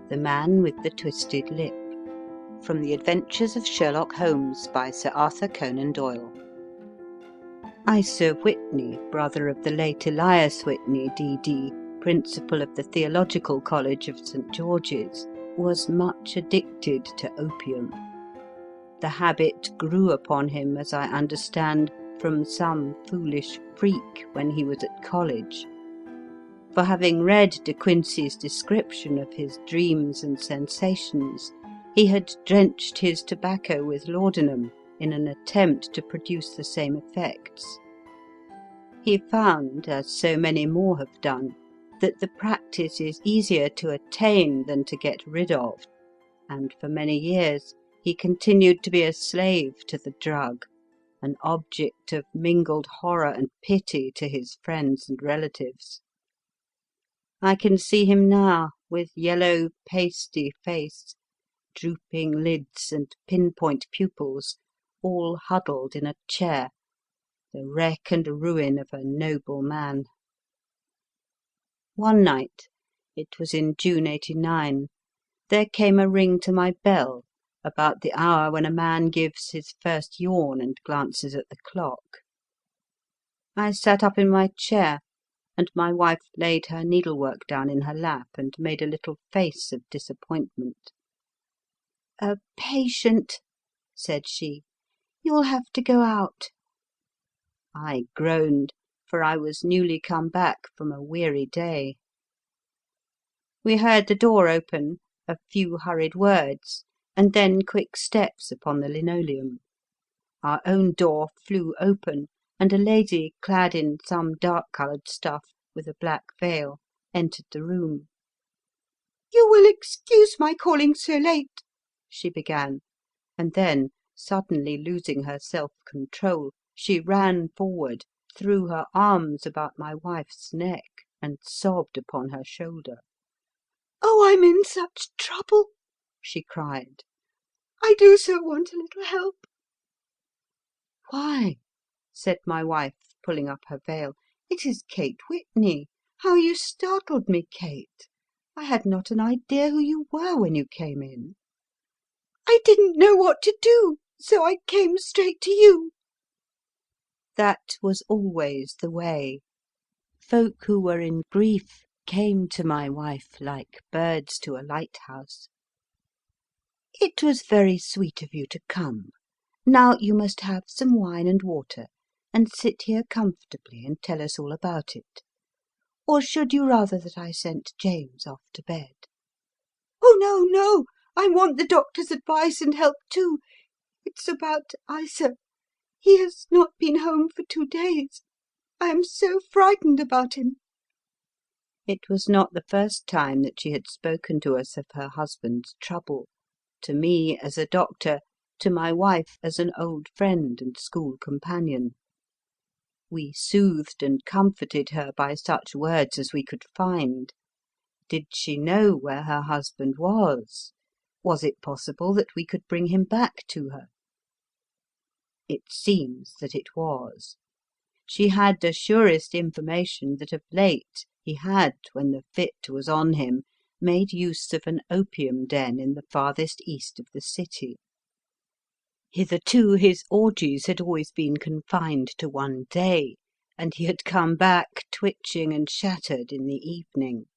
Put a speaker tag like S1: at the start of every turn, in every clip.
S1: The Man with the Twisted Lip. From the Adventures of Sherlock Holmes by Sir Arthur Conan Doyle. Isa Whitney, brother of the late Elias Whitney, D.D., principal of the Theological College of St. George's, was much addicted to opium. The habit grew upon him, as I understand, from some foolish freak when he was at college. For having read De Quincey's description of his dreams and sensations, he had drenched his tobacco with laudanum in an attempt to produce the same effects. He found, as so many more have done, that the practice is easier to attain than to get rid of, and for many years he continued to be a slave to the drug, an object of mingled horror and pity to his friends and relatives. I can see him now, with yellow, pasty face, drooping lids and pinpoint pupils, all huddled in a chair, the wreck and ruin of a noble man. One night, it was in June '89, there came a ring to my bell about the hour when a man gives his first yawn and glances at the clock. I sat up in my chair, and my wife laid her needlework down in her lap and made a little face of disappointment. "A patient," said she. "You'll have to go out." I groaned, for I was newly come back from a weary day. We heard the door open, a few hurried words, and then quick steps upon the linoleum. Our own door flew open, and a lady, clad in some dark-coloured stuff, with a black veil, entered the room. "You will excuse my calling so late," she began, and then, suddenly losing her self-control, she ran forward, threw her arms about my wife's neck, and sobbed upon her shoulder. "Oh, I'm in such trouble," she cried. "I do so want a little help." "Why," said my wife, pulling up her veil, "it is Kate Whitney. How you startled me, Kate. I had not an idea who you were when you came in." "I didn't know what to do, so I came straight to you." That was always the way. Folk who were in grief came to my wife like birds to a lighthouse. "It was very sweet of you to come. Now you must have some wine and water, and sit here comfortably and tell us all about it. Or should you rather that I sent James off to bed?" "Oh, no, no! I want the doctor's advice and help too. It's about Isa. He has not been home for 2 days. I am so frightened about him." It was not the first time that she had spoken to us of her husband's trouble, to me as a doctor, to my wife as an old friend and school companion. We soothed and comforted her by such words as we could find. Did she know where her husband was? Was it possible that we could bring him back to her? It seems that it was. She had the surest information that of late he had, when the fit was on him, made use of an opium den in the farthest east of the city. Hitherto his orgies had always been confined to one day, and he had come back twitching and shattered in the evening.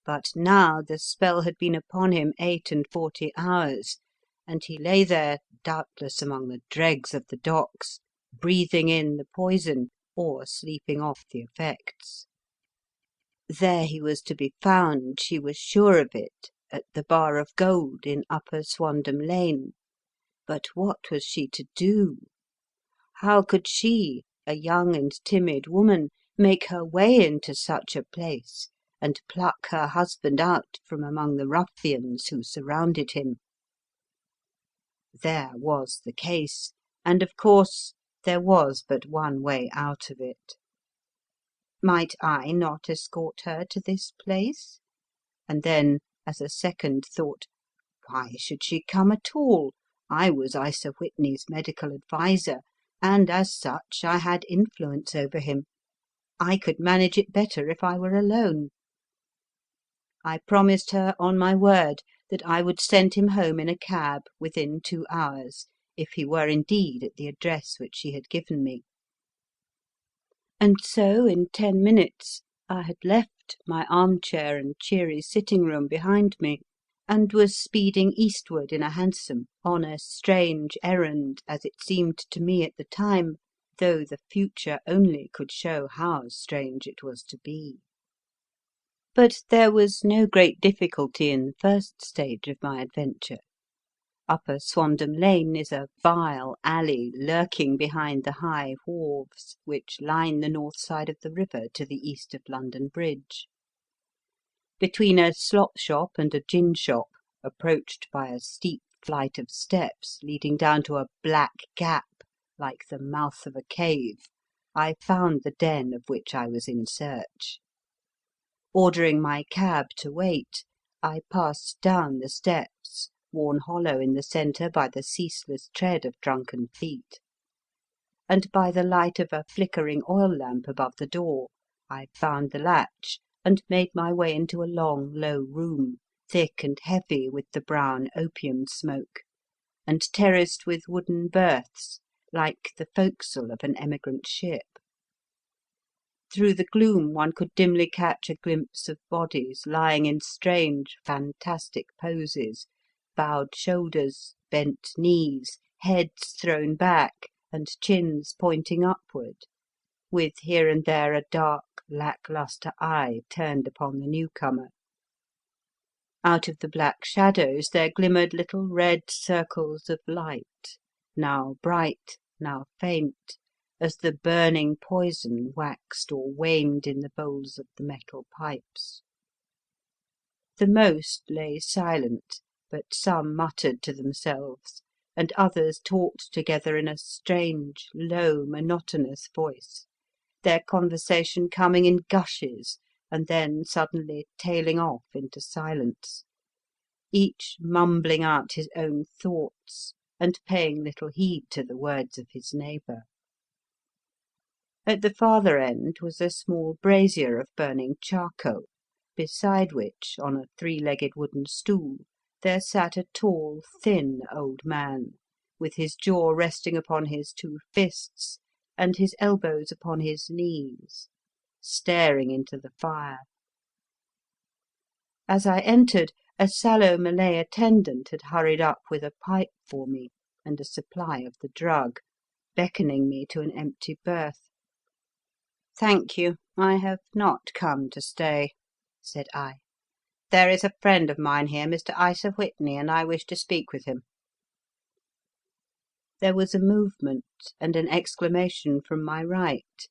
S1: But now the spell had been upon him 48 hours, and he lay there, doubtless among the dregs of the docks, breathing in the poison or sleeping off the effects. There he was to be found, she was sure of it, at the Bar of Gold in Upper Swandam Lane. But what was she to do? How could she, a young and timid woman, make her way into such a place and pluck her husband out from among the ruffians who surrounded him? There was the case, and of course there was but one way out of it. Might I not escort her to this place? And then, as a second thought, why should she come at all? I was Isa Whitney's medical adviser, and as such I had influence over him. I could manage it better if I were alone. I promised her on my word that I would send him home in a cab within 2 hours, if he were indeed at the address which she had given me. And so in 10 minutes I had left my armchair and cheery sitting room behind me, and was speeding eastward in a hansom on a strange errand, as it seemed to me at the time, though the future only could show how strange it was to be. But there was no great difficulty in the first stage of my adventure. Upper Swandam Lane is a vile alley lurking behind the high wharves which line the north side of the river to the east of London Bridge. Between a slop shop and a gin shop, approached by a steep flight of steps leading down to a black gap like the mouth of a cave, I found the den of which I was in search. Ordering my cab to wait, I passed down the steps, worn hollow in the centre by the ceaseless tread of drunken feet, and by the light of a flickering oil lamp above the door I found the latch and made my way into a long, low room, thick and heavy with the brown opium smoke, and terraced with wooden berths like the forecastle of an emigrant ship. Through the gloom one could dimly catch a glimpse of bodies lying in strange, fantastic poses, bowed shoulders, bent knees, heads thrown back, and chins pointing upward, with here and there a dark, lack-lustre eye turned upon the newcomer. Out of the black shadows there glimmered little red circles of light, now bright, now faint, as the burning poison waxed or waned in the bowls of the metal pipes. The most lay silent, but some muttered to themselves, and others talked together in a strange, low, monotonous voice, their conversation coming in gushes and then suddenly tailing off into silence, each mumbling out his own thoughts and paying little heed to the words of his neighbour. At the farther end was a small brazier of burning charcoal, beside which, on a three-legged wooden stool, there sat a tall, thin old man, with his jaw resting upon his two fists and his elbows upon his knees, staring into the fire. As I entered, a sallow Malay attendant had hurried up with a pipe for me and a supply of the drug, beckoning me to an empty berth. "Thank you, I have not come to stay," said I. "There is a friend of mine here, Mr. Isa Whitney, and I wish to speak with him." There was a movement and an exclamation from my right,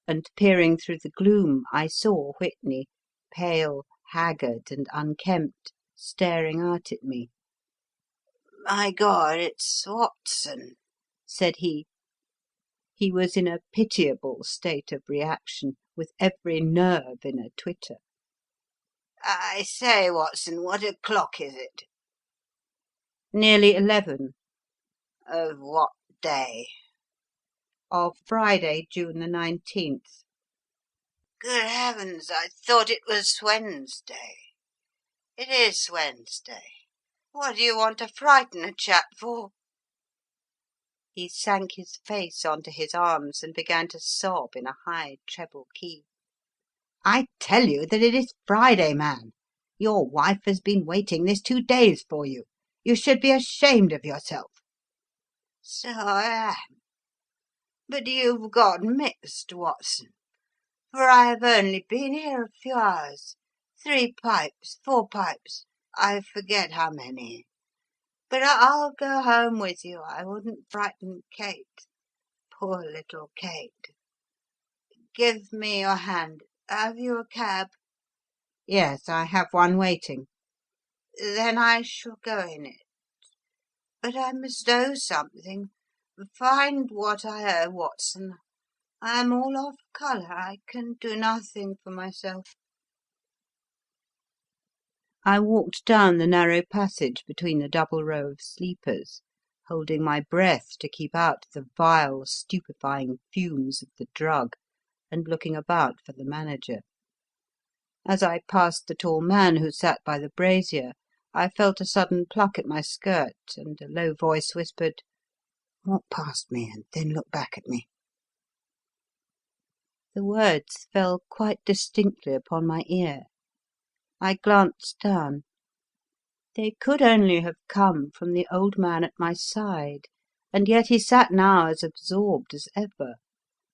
S1: and peering through the gloom I saw Whitney, pale, haggard, and unkempt, staring out at me. "My God, it's Watson," said he. He was in a pitiable state of reaction, with every nerve in a twitter. "I say, Watson, what o'clock is it?" "Nearly 11. "Of what day?" "Of Friday, June the 19th. "Good heavens, I thought it was Wednesday." "It is Wednesday. What do you want to frighten a chap for?" He sank his face onto his arms and began to sob in a high treble key. "I tell you that it is Friday, man. Your wife has been waiting this 2 days for you. You should be ashamed of yourself." "So I am. But you've got mixed, Watson, for I have only been here a few hours. 3 pipes, 4 pipes, I forget how many. But I'll go home with you. I wouldn't frighten Kate. Poor little Kate. Give me your hand. Have you a cab?" "Yes, I have one waiting." "Then I shall go in it. But I must owe something. Find what I owe, Watson. I am all off colour. I can do nothing for myself." I walked down the narrow passage between the double row of sleepers, holding my breath to keep out the vile, stupefying fumes of the drug, and looking about for the manager. As I passed the tall man who sat by the brazier, I felt a sudden pluck at my skirt, and a low voice whispered, "Walk past me and then look back at me." The words fell quite distinctly upon my ear. I glanced down. They could only have come from the old man at my side, and yet he sat now as absorbed as ever,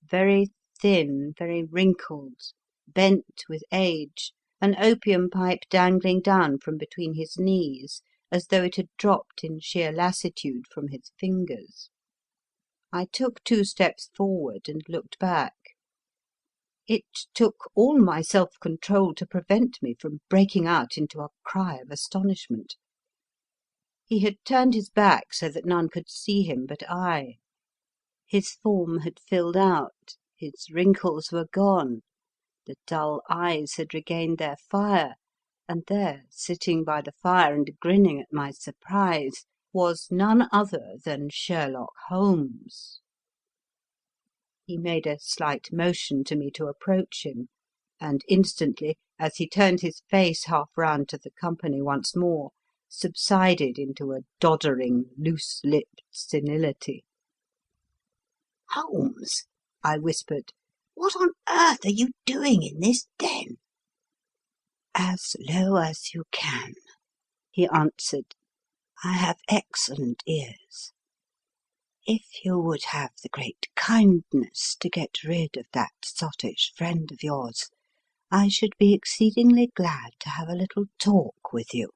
S1: very thin, very wrinkled, bent with age, an opium pipe dangling down from between his knees, as though it had dropped in sheer lassitude from his fingers. I took 2 steps forward and looked back. It took all my self-control to prevent me from breaking out into a cry of astonishment. He had turned his back so that none could see him but I. His form had filled out, his wrinkles were gone, the dull eyes had regained their fire, and there, sitting by the fire and grinning at my surprise, was none other than Sherlock Holmes. He made a slight motion to me to approach him, and instantly, as he turned his face half round to the company once more, subsided into a doddering, loose-lipped senility. "Holmes," I whispered, "what on earth are you doing in this den?" "As low as you can," he answered. "I have excellent ears. If you would have the great kindness to get rid of that sottish friend of yours, I should be exceedingly glad to have a little talk with you."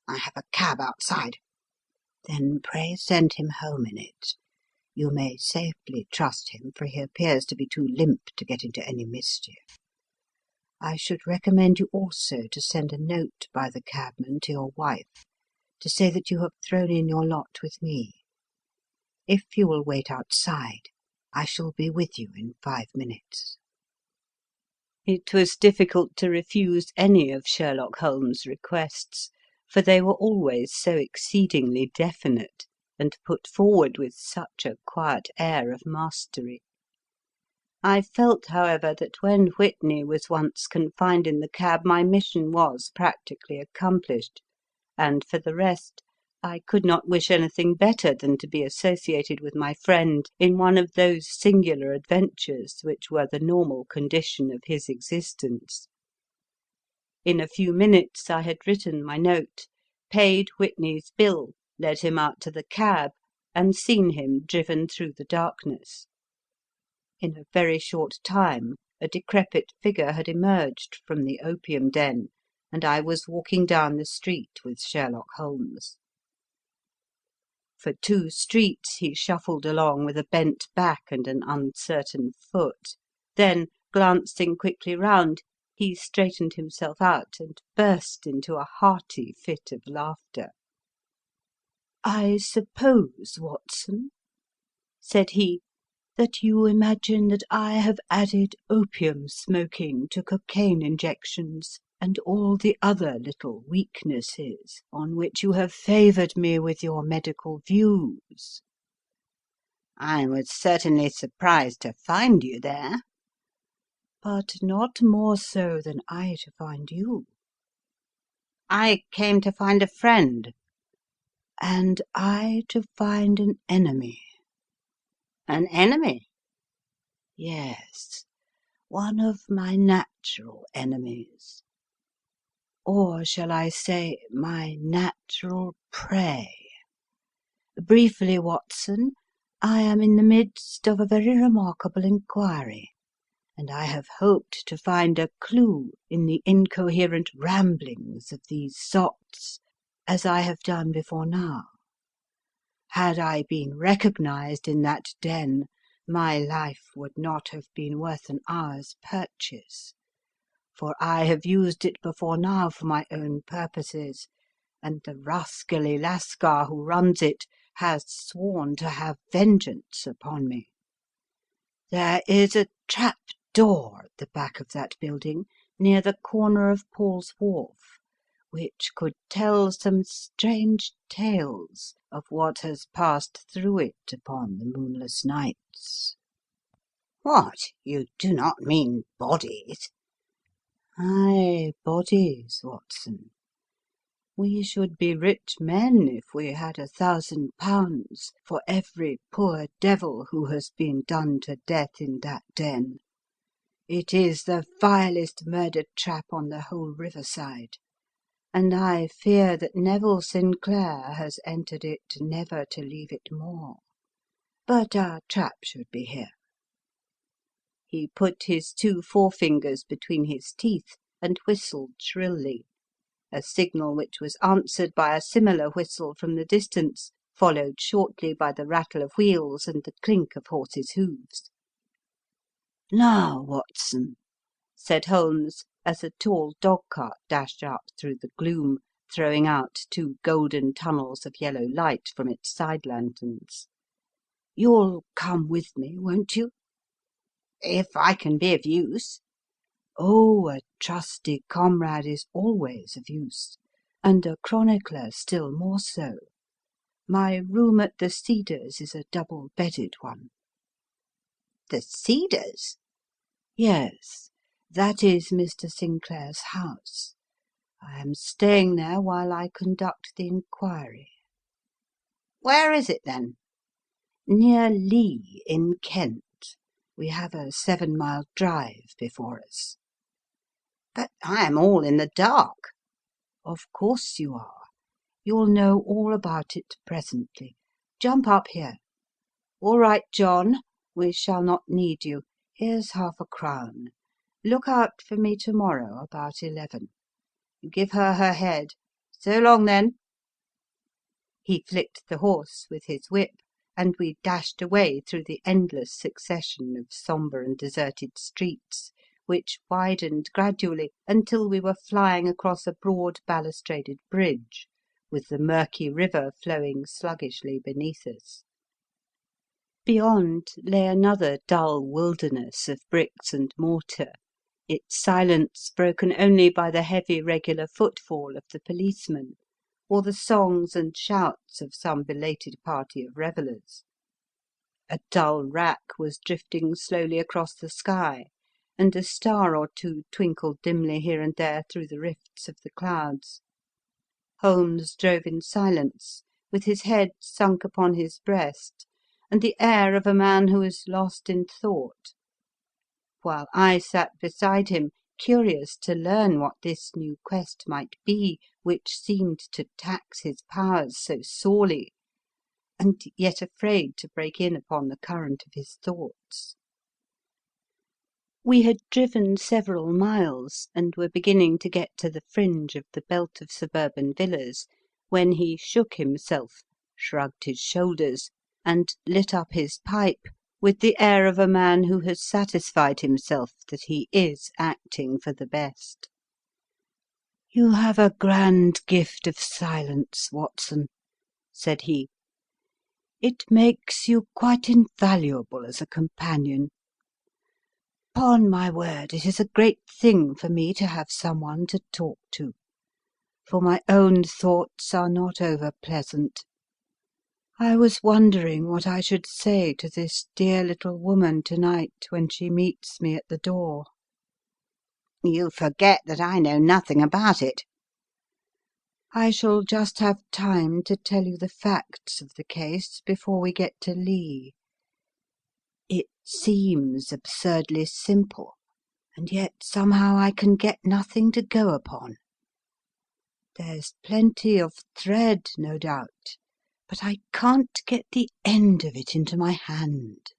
S1: "I have a cab outside." "Then pray send him home in it. You may safely trust him, for he appears to be too limp to get into any mischief. I should recommend you also to send a note by the cabman to your wife, to say that you have thrown in your lot with me. If you will wait outside, I shall be with you in 5 minutes." It was difficult to refuse any of Sherlock Holmes' requests, for they were always so exceedingly definite, and put forward with such a quiet air of mastery. I felt, however, that when Whitney was once confined in the cab my mission was practically accomplished, and for the rest, I could not wish anything better than to be associated with my friend in one of those singular adventures which were the normal condition of his existence. In a few minutes I had written my note, paid Whitney's bill, led him out to the cab, and seen him driven through the darkness. In a very short time a decrepit figure had emerged from the opium den, and I was walking down the street with Sherlock Holmes. For 2 streets he shuffled along with a bent back and an uncertain foot. Then, glancing quickly round, he straightened himself out and burst into a hearty fit of laughter. "I suppose, Watson," said he, "that you imagine that I have added opium smoking to cocaine injections and all the other little weaknesses on which you have favoured me with your medical views." "I was certainly surprised to find you there." "But not more so than I to find you." "I came to find a friend." "And I to find an enemy." "An enemy?" "Yes, one of my natural enemies. Or shall I say my natural prey? Briefly, Watson, I am in the midst of a very remarkable inquiry, and I have hoped to find a clue in the incoherent ramblings of these sots, as I have done before now. Had I been recognized in that den, my life would not have been worth an hour's purchase, for I have used it before now for my own purposes, and the rascally lascar who runs it has sworn to have vengeance upon me. There is a trap door at the back of that building, near the corner of Paul's Wharf, which could tell some strange tales of what has passed through it upon the moonless nights." "What, you do not mean bodies?" Aye, bodies, Watson. We should be rich men if we had £1,000 for every poor devil who has been done to death in that den. It is the vilest murder trap on the whole riverside, and I fear that Neville Sinclair has entered it never to leave it more. But our trap should be here." He put his two forefingers between his teeth and whistled shrilly, a signal which was answered by a similar whistle from the distance, followed shortly by the rattle of wheels and the clink of horses' hoofs. "Now, Watson," said Holmes, as a tall dog-cart dashed up through the gloom, throwing out two golden tunnels of yellow light from its side lanterns, "you'll come with me, won't you?" "If I can be of use." "Oh, a trusty comrade is always of use, and a chronicler still more so. My room at the Cedars is a double-bedded one." "The Cedars?" "Yes, that is Mr. Sinclair's house. I am staying there while I conduct the inquiry." "Where is it, then?" "Near Lee, in Kent. We have a 7-mile drive before us." "But I am all in the dark." "Of course you are. You'll know all about it presently. Jump up here. All right, John, we shall not need you. Here's £0.50. Look out for me to-morrow about 11. Give her her head. So long, then." He flicked the horse with his whip, and we dashed away through the endless succession of sombre and deserted streets, which widened gradually until we were flying across a broad balustraded bridge, with the murky river flowing sluggishly beneath us. Beyond lay another dull wilderness of bricks and mortar, its silence broken only by the heavy regular footfall of the policeman, or the songs and shouts of some belated party of revellers. A dull wrack was drifting slowly across the sky, and a star or two twinkled dimly here and there through the rifts of the clouds. Holmes drove in silence, with his head sunk upon his breast, and the air of a man who is lost in thought, while I sat beside him, curious to learn what this new quest might be which seemed to tax his powers so sorely, and yet afraid to break in upon the current of his thoughts. We had driven several miles, and were beginning to get to the fringe of the belt of suburban villas, when he shook himself, shrugged his shoulders, and lit up his pipe with the air of a man who has satisfied himself that he is acting for the best. "You have a grand gift of silence, Watson," said he. "It makes you quite invaluable as a companion. 'Pon my word, it is a great thing for me to have someone to talk to, for my own thoughts are not over pleasant. I was wondering what I should say to this dear little woman to-night when she meets me at the door." "You forget that I know nothing about it." "I shall just have time to tell you the facts of the case before we get to Lee. It seems absurdly simple, and yet somehow I can get nothing to go upon. There's plenty of thread, no doubt, but I can't get the end of it into my hand.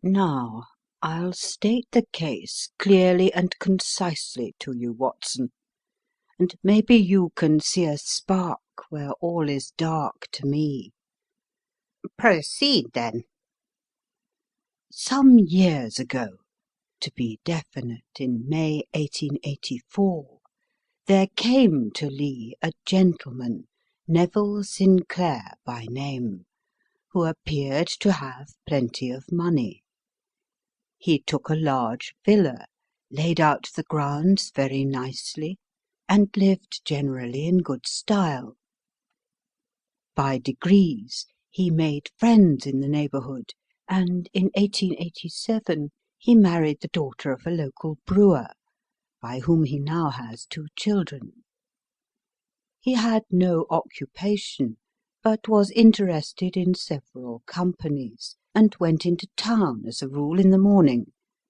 S1: Now, I'll state the case clearly and concisely to you, Watson, and maybe you can see a spark where all is dark to me." "Proceed, then." Some years ago, to be definite, in May 1884, there came to Lee a gentleman, Neville Sinclair by name, who appeared to have plenty of money. He took a large villa, laid out the grounds very nicely, and lived generally in good style. By degrees he made friends in the neighbourhood, and in 1887 he married the daughter of a local brewer, by whom he now has 2 children. He had no occupation, but was interested in several companies, and went into town as a rule in the morning,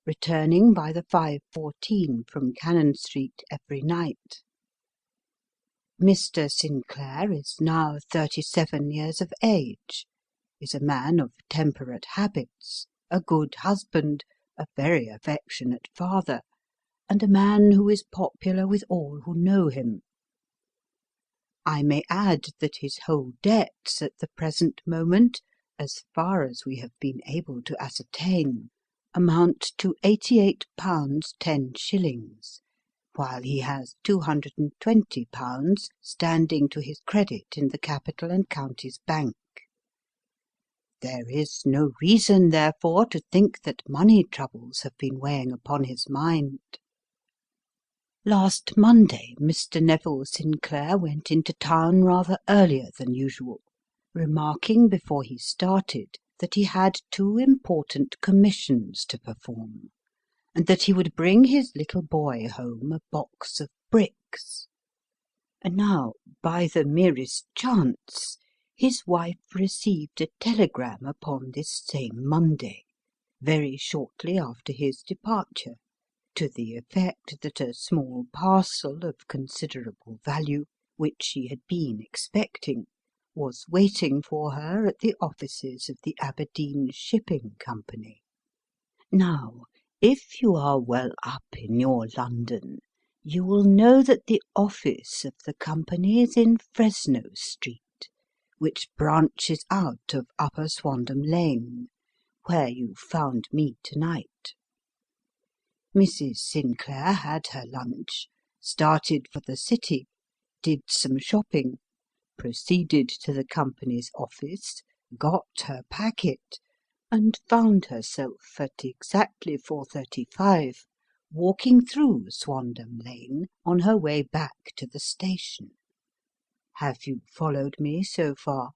S1: returning by the 5:14 from Cannon Street every night. Mr. Sinclair is now 37 years of age, is a man of temperate habits, a good husband, a very affectionate father, and a man who is popular with all who know him. I may add that his whole debts at the present moment, as far as we have been able to ascertain, amount to £88 10s, while he has £220 standing to his credit in the Capital and Counties Bank. There is no reason, therefore, to think that money troubles have been weighing upon his mind. Last Monday Mr. Neville Sinclair went into town rather earlier than usual, remarking before he started that he had 2 important commissions to perform, and that he would bring his little boy home a box of bricks. And now, by the merest chance, his wife received a telegram upon this same Monday, very shortly after his departure, to the effect that a small parcel of considerable value, which she had been expecting, was waiting for her at the offices of the Aberdeen Shipping Company. Now, if you are well up in your London, you will know that the office of the company is in Fresno Street, which branches out of Upper Swandam Lane, where you found me tonight. Mrs. Sinclair had her lunch, started for the city, did some shopping, proceeded to the company's office, got her packet, and found herself at exactly 4:35 walking through Swandam Lane on her way back to the station. Have you followed me so far?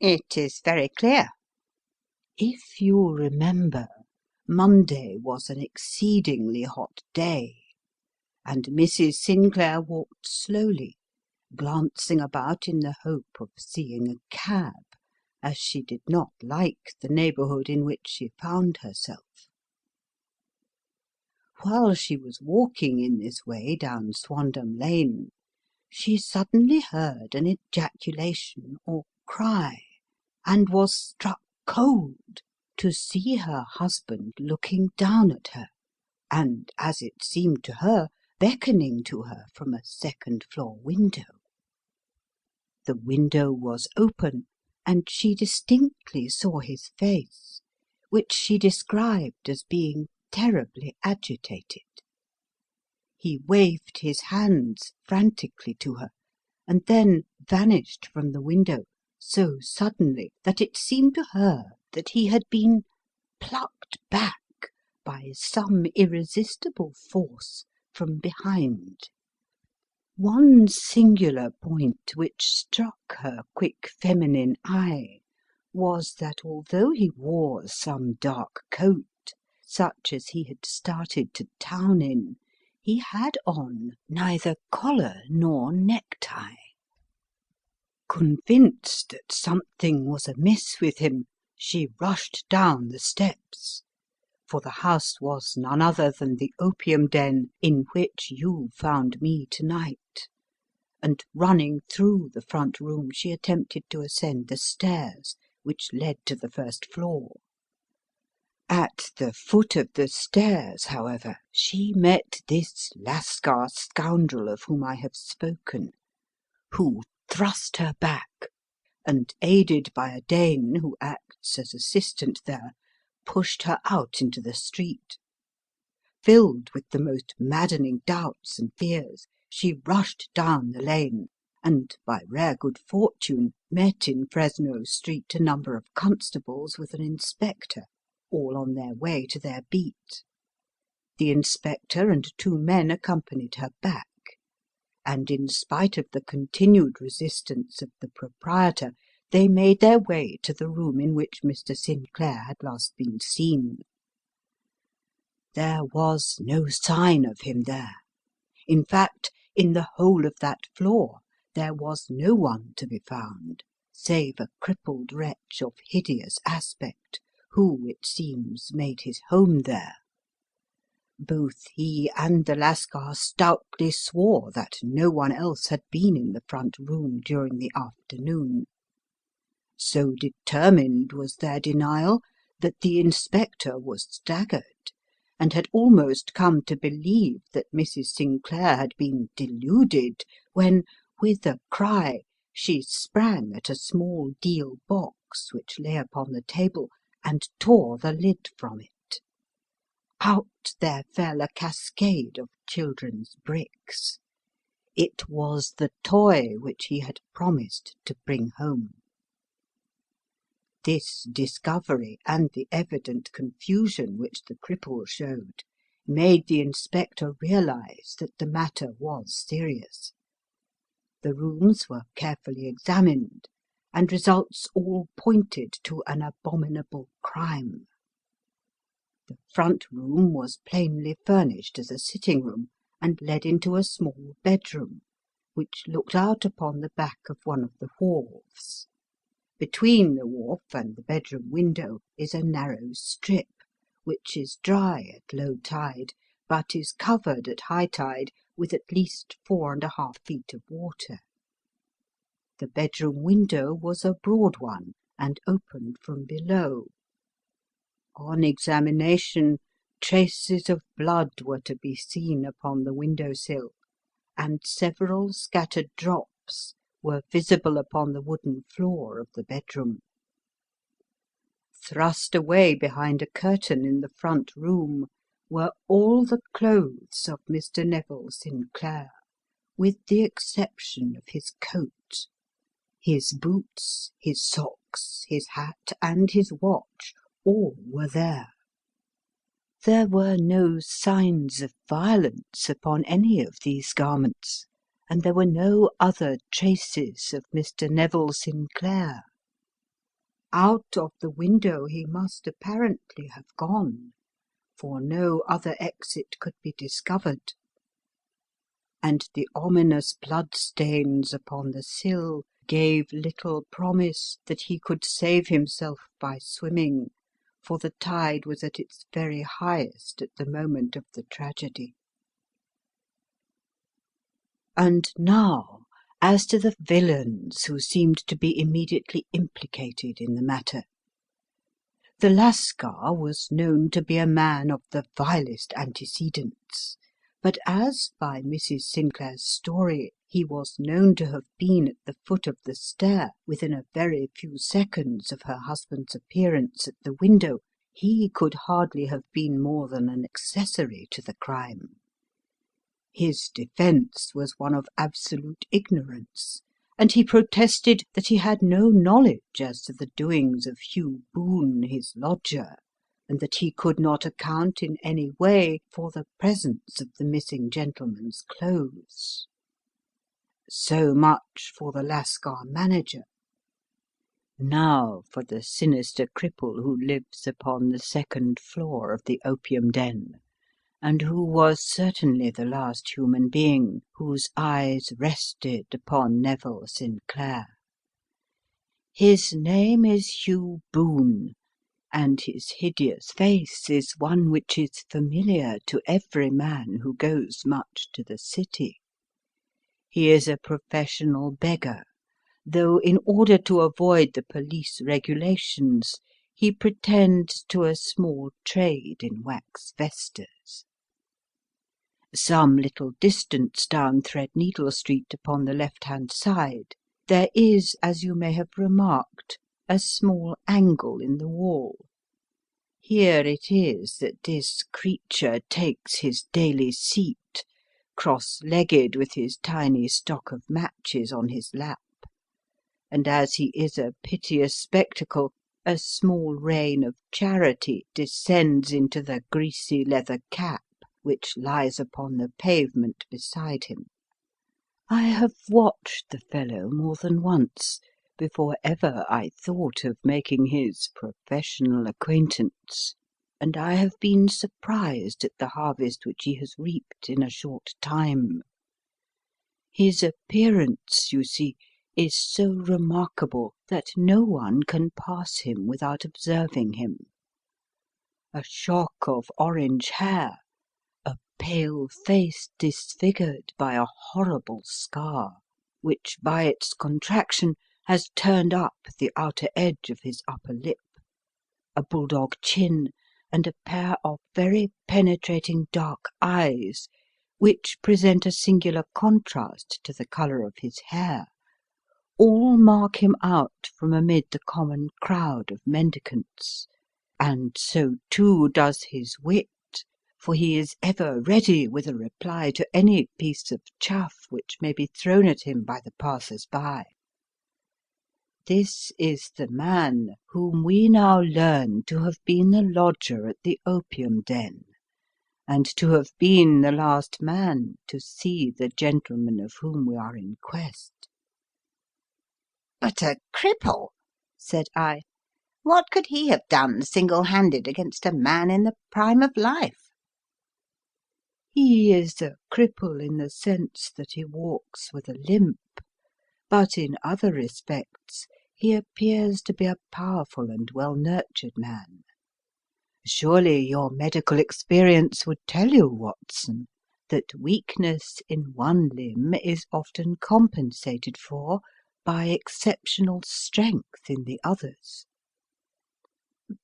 S1: It is very clear. If you remember, Monday was an exceedingly hot day, and Mrs. Sinclair walked slowly, glancing about in the hope of seeing a cab, as she did not like the neighbourhood in which she found herself. While she was walking in this way down Swandam Lane, she suddenly heard an ejaculation or cry, and was struck cold to see her husband looking down at her, and, as it seemed to her, beckoning to her from a second-floor window. The window was open, and she distinctly saw his face, which she described as being terribly agitated. He waved his hands frantically to her, and then vanished from the window so suddenly that it seemed to her that he had been plucked back by some irresistible force from behind. One singular point which struck her quick feminine eye was that although he wore some dark coat, such as he had started to town in, he had on neither collar nor necktie. Convinced that something was amiss with him, she rushed down the steps, for the house was none other than the opium den in which you found me tonight, and running through the front room she attempted to ascend the stairs which led to the first floor. At the foot of the stairs, however, she met this Lascar scoundrel of whom I have spoken, who thrust her back, and, aided by a Dane who acts as assistant there, pushed her out into the street. Filled with the most maddening doubts and fears, she rushed down the lane, and, by rare good fortune, met in Fresno Street a number of constables with an inspector, all on their way to their beat. The inspector and 2 men accompanied her back, and in spite of the continued resistance of the proprietor, they made their way to the room in which Mr. Sinclair had last been seen. There was no sign of him there, In fact, in the whole of that floor there was no one to be found, save a crippled wretch of hideous aspect, who, it seems, made his home there. Both he and the Lascar stoutly swore that no one else had been in the front room during the afternoon. So determined was their denial that the inspector was staggered, and had almost come to believe that Mrs. Sinclair had been deluded, when, with a cry, she sprang at a small deal box which lay upon the table, and tore the lid from it. Out there fell a cascade of children's bricks. It was the toy which he had promised to bring home. This discovery, and the evident confusion which the cripple showed, made the inspector realize that the matter was serious. The rooms were carefully examined, and results all pointed to an abominable crime. The front room was plainly furnished as a sitting-room, and led into a small bedroom, which looked out upon the back of one of the wharves. Between the wharf and the bedroom window is a narrow strip, which is dry at low tide, but is covered at high tide with at least 4½ feet of water. The bedroom window was a broad one, and opened from below. On examination, traces of blood were to be seen upon the window-sill, and several scattered drops were visible upon the wooden floor of the bedroom. Thrust away behind a curtain in the front room were all the clothes of Mr. Neville Sinclair, with the exception of his coat. His boots, his socks, his hat, and his watch, all were there. There were no signs of violence upon any of these garments, and there were no other traces of Mr. Neville Sinclair. Out of the window he must apparently have gone, for no other exit could be discovered, and the ominous bloodstains upon the sill gave little promise that he could save himself by swimming, for the tide was at its very highest at the moment of the tragedy. And now, as to the villains who seemed to be immediately implicated in the matter. The Lascar was known to be a man of the vilest antecedents, but as, by Mrs. Sinclair's story, he was known to have been at the foot of the stair within a very few seconds of her husband's appearance at the window, he could hardly have been more than an accessory to the crime. His defence was one of absolute ignorance, and he protested that he had no knowledge as to the doings of Hugh Boone, his lodger, and that he could not account in any way for the presence of the missing gentleman's clothes. So much for the Lascar manager. Now for the sinister cripple who lives upon the second floor of the opium den, and who was certainly the last human being whose eyes rested upon Neville Sinclair. His name is Hugh Boone, and his hideous face is one which is familiar to every man who goes much to the city. He is a professional beggar, though in order to avoid the police regulations he pretends to a small trade in wax vesters. Some little distance down Threadneedle Street upon the left-hand side, there is, as you may have remarked, a small angle in the wall. Here it is that this creature takes his daily seat, cross-legged with his tiny stock of matches on his lap, and as he is a piteous spectacle, a small rain of charity descends into the greasy leather cap which lies upon the pavement beside him. I have watched the fellow more than once before ever I thought of making his professional acquaintance, and I have been surprised at the harvest which he has reaped in a short time. His appearance, you see, is so remarkable that no one can pass him without observing him. A shock of orange hair, a pale face disfigured by a horrible scar, which by its contraction has turned up the outer edge of his upper lip, a bulldog chin, and a pair of very penetrating dark eyes, which present a singular contrast to the colour of his hair, all mark him out from amid the common crowd of mendicants, and so too does his wit, for he is ever ready with a reply to any piece of chaff which may be thrown at him by the passers-by. This is the man whom we now learn to have been the lodger at the opium den, and to have been the last man to see the gentleman of whom we are in quest."
S2: "But a cripple," said I. "What could he have done single-handed against a man in the prime of life?"
S1: "He is a cripple in the sense that he walks with a limp, but in other respects he appears to be a powerful and well-nurtured man. Surely your medical experience would tell you, Watson, that weakness in one limb is often compensated for by exceptional strength in the others."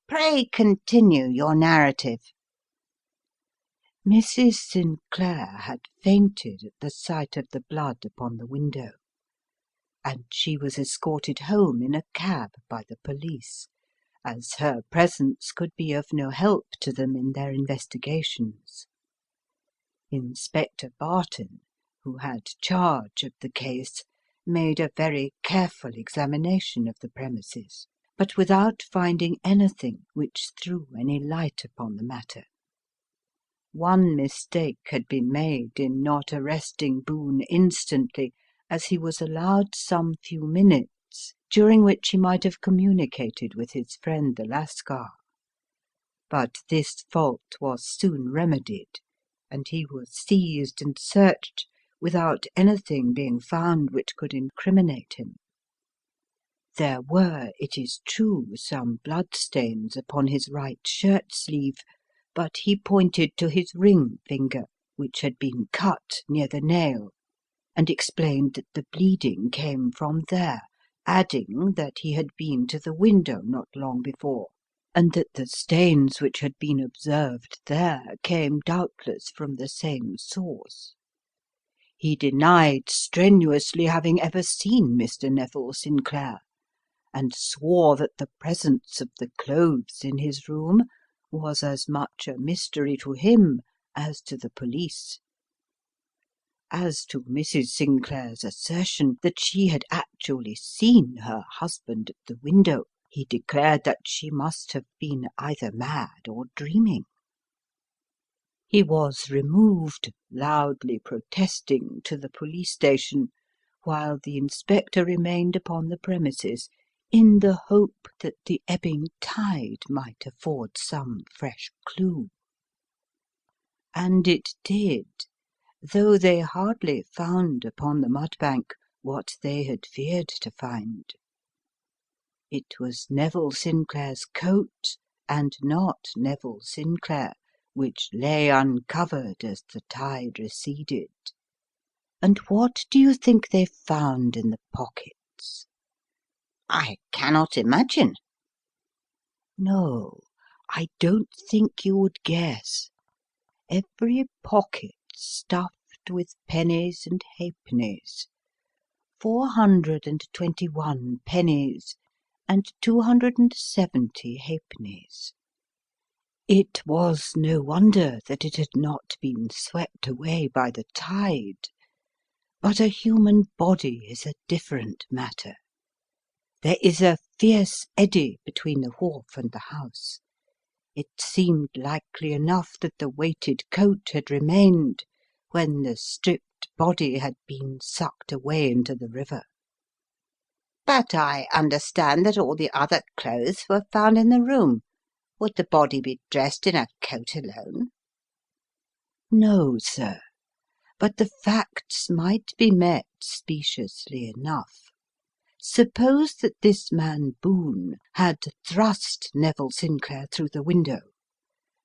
S2: "Pray continue your narrative."
S1: Mrs. Sinclair had fainted at the sight of the blood upon the window, and she was escorted home in a cab by the police, as her presence could be of no help to them in their investigations. Inspector Barton, who had charge of the case, made a very careful examination of the premises, but without finding anything which threw any light upon the matter. One mistake had been made in not arresting Boone instantly, as he was allowed some few minutes, during which he might have communicated with his friend the Lascar. But this fault was soon remedied, and he was seized and searched without anything being found which could incriminate him. There were, it is true, some bloodstains upon his right shirt sleeve, but he pointed to his ring finger, which had been cut near the nail, and explained that the bleeding came from there, adding that he had been to the window not long before, and that the stains which had been observed there came doubtless from the same source. He denied strenuously having ever seen Mr. Neville Sinclair, and swore that the presence of the clothes in his room was as much a mystery to him as to the police. As to Mrs. Sinclair's assertion that she had actually seen her husband at the window, he declared that she must have been either mad or dreaming. He was removed, loudly protesting, to the police station, while the inspector remained upon the premises, in the hope that the ebbing tide might afford some fresh clue. And it did, though they hardly found upon the mudbank what they had feared to find. It was Neville Sinclair's coat, and not Neville Sinclair, which lay uncovered as the tide receded. And what do you think they found in the pockets?
S2: "I cannot imagine."
S1: No, I don't think you would guess. Every pocket stuffed with pennies and halfpennies, 421 pennies and 270 halfpennies. It was no wonder that it had not been swept away by the tide. But a human body is a different matter. There is a fierce eddy between the wharf and the house. It seemed likely enough that the weighted coat had remained when the stripped body had been sucked away into the river.
S2: "But I understand that all the other clothes were found in the room. Would the body be dressed in a coat alone?
S3: No, sir, but the facts might be met speciously enough. Suppose that this man Boone had thrust Neville Sinclair through the window.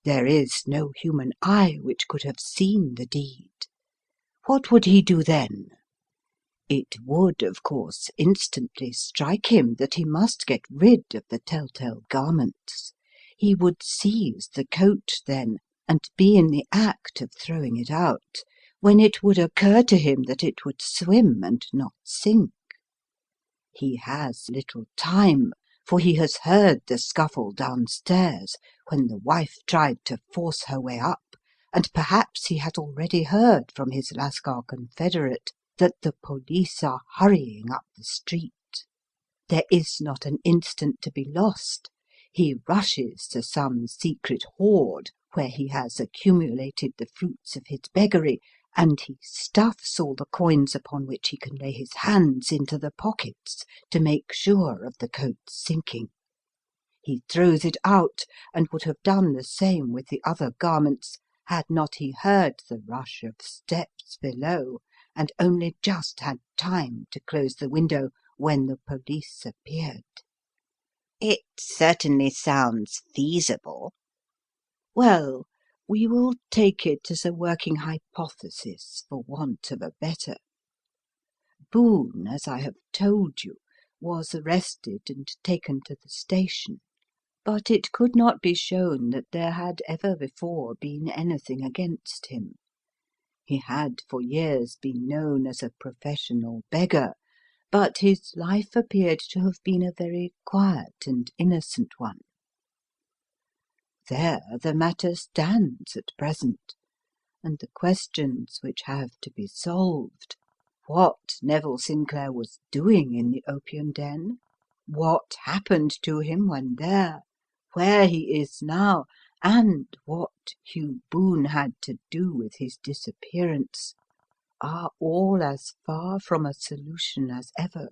S3: There is no human eye which could have seen the deed. What would he do then? It would, of course, instantly strike him that he must get rid of the telltale garments. He would seize the coat, then, and be in the act of throwing it out, when it would occur to him that it would swim and not sink. He has little time, for he has heard the scuffle downstairs when the wife tried to force her way up, and perhaps he has already heard from his Lascar confederate that the police are hurrying up the street. There is not an instant to be lost. He rushes to some secret hoard where he has accumulated the fruits of his beggary, and he stuffs all the coins upon which he can lay his hands into the pockets to make sure of the coat's sinking. He throws it out, and would have done the same with the other garments, had not he heard the rush of steps below, and only just had time to close the window when the police appeared.
S2: It certainly sounds feasible.
S3: Well, we will take it as a working hypothesis, for want of a better. Boone, as I have told you, was arrested and taken to the station, but it could not be shown that there had ever before been anything against him. He had for years been known as a professional beggar, but his life appeared to have been a very quiet and innocent one. There the matter stands at present, and the questions which have to be solved: what Neville Sinclair was doing in the opium den, what happened to him when there, where he is now, and what Hugh Boone had to do with his disappearance, are all as far from a solution as ever.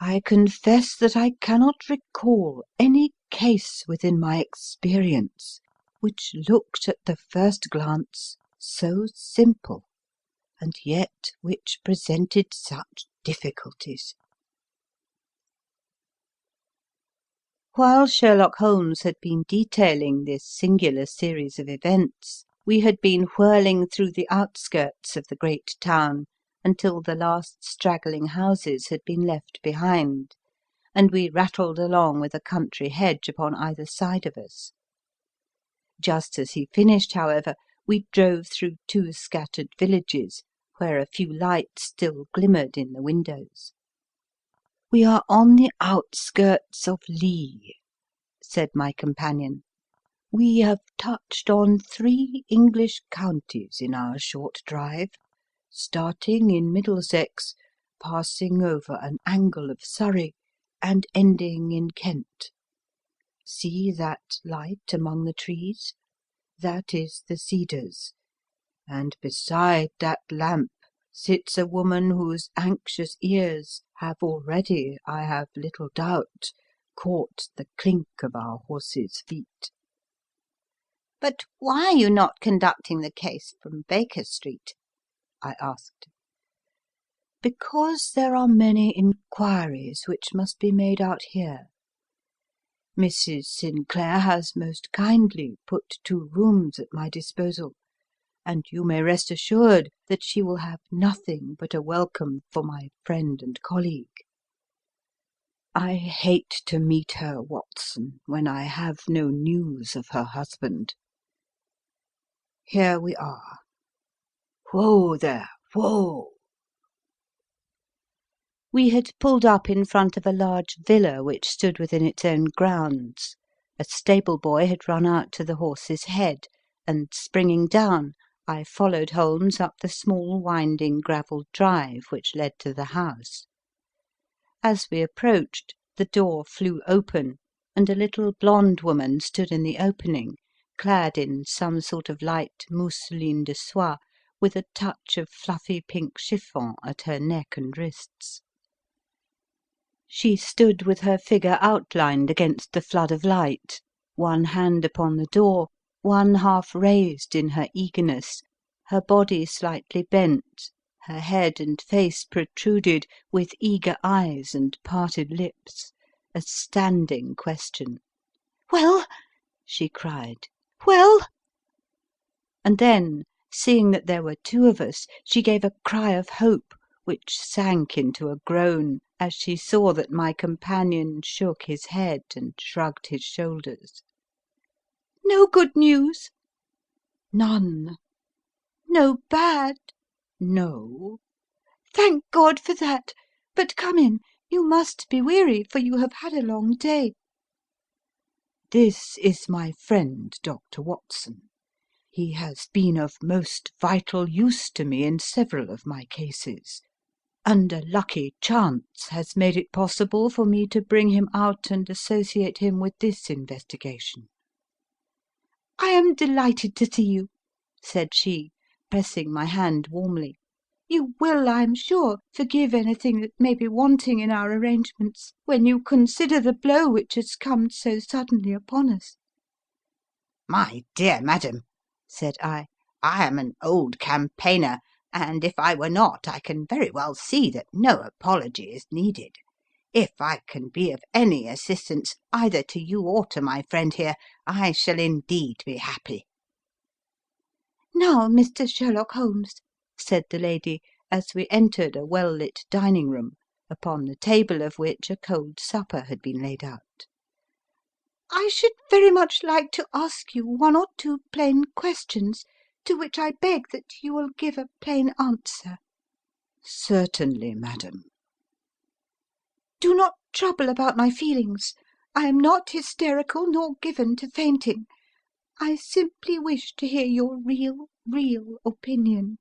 S3: I confess that I cannot recall any case within my experience which looked at the first glance so simple, and yet which presented such difficulties.
S2: While Sherlock Holmes had been detailing this singular series of events, we had been whirling through the outskirts of the great town until the last straggling houses had been left behind, and we rattled along with a country hedge upon either side of us. Just as he finished, however, we drove through two scattered villages, where a few lights still glimmered in the windows.
S3: We are on the outskirts of Lee, said my companion. We have touched on 3 English counties in our short drive, starting in Middlesex, passing over an angle of Surrey, and ending in Kent. See that light among the trees? That is the Cedars, and beside that lamp sits a woman whose anxious ears have already, I have little doubt, caught the clink of our horses' feet.
S2: But why are you not conducting the case from Baker Street? I asked.
S3: Because there are many inquiries which must be made out here. Mrs. Sinclair has most kindly put 2 rooms at my disposal, and you may rest assured that she will have nothing but a welcome for my friend and colleague. I hate to meet her, Watson, when I have no news of her husband. Here we are. Whoa there, whoa!
S2: We had pulled up in front of a large villa which stood within its own grounds. A stable boy had run out to the horse's head, and, springing down, I followed Holmes up the small winding gravel drive which led to the house. As we approached, the door flew open, and a little blonde woman stood in the opening, clad in some sort of light mousseline de soie, with a touch of fluffy pink chiffon at her neck and wrists. She stood with her figure outlined against the flood of light, one hand upon the door, one half raised in her eagerness, her body slightly bent, her head and face protruded, with eager eyes and parted lips, a standing question. "Well?" she cried. "Well?" And then, seeing that there were two of us, she gave a cry of hope, which sank into a groan as she saw that my companion shook his head and shrugged his shoulders. "No good news?" "None." "No bad?"
S3: "No."
S2: "Thank God for that! But come in. You must be weary, for you have had a long day."
S3: "This is my friend, Dr. Watson. He has been of most vital use to me in several of my cases, and a lucky chance has made it possible for me to bring him out and associate him with this investigation."
S2: "I am delighted to see you," said she, pressing my hand warmly. "You will, I am sure, forgive anything that may be wanting in our arrangements, when you consider the blow which has come so suddenly upon us."
S4: "My dear madam," said I am an old campaigner, and if I were not, I can very well see that no apology is needed. If I can be of any assistance, either to you or to my friend here, I shall indeed be happy."
S2: "Now, Mr. Sherlock Holmes," said the lady, as we entered a well lit dining room, upon the table of which a cold supper had been laid out, "I should very much like to ask you one or two plain questions, to which I beg that you will give a plain answer."
S3: "Certainly, madam."
S2: "Do not trouble about my feelings. I am not hysterical nor given to fainting. I simply wish to hear your real opinion."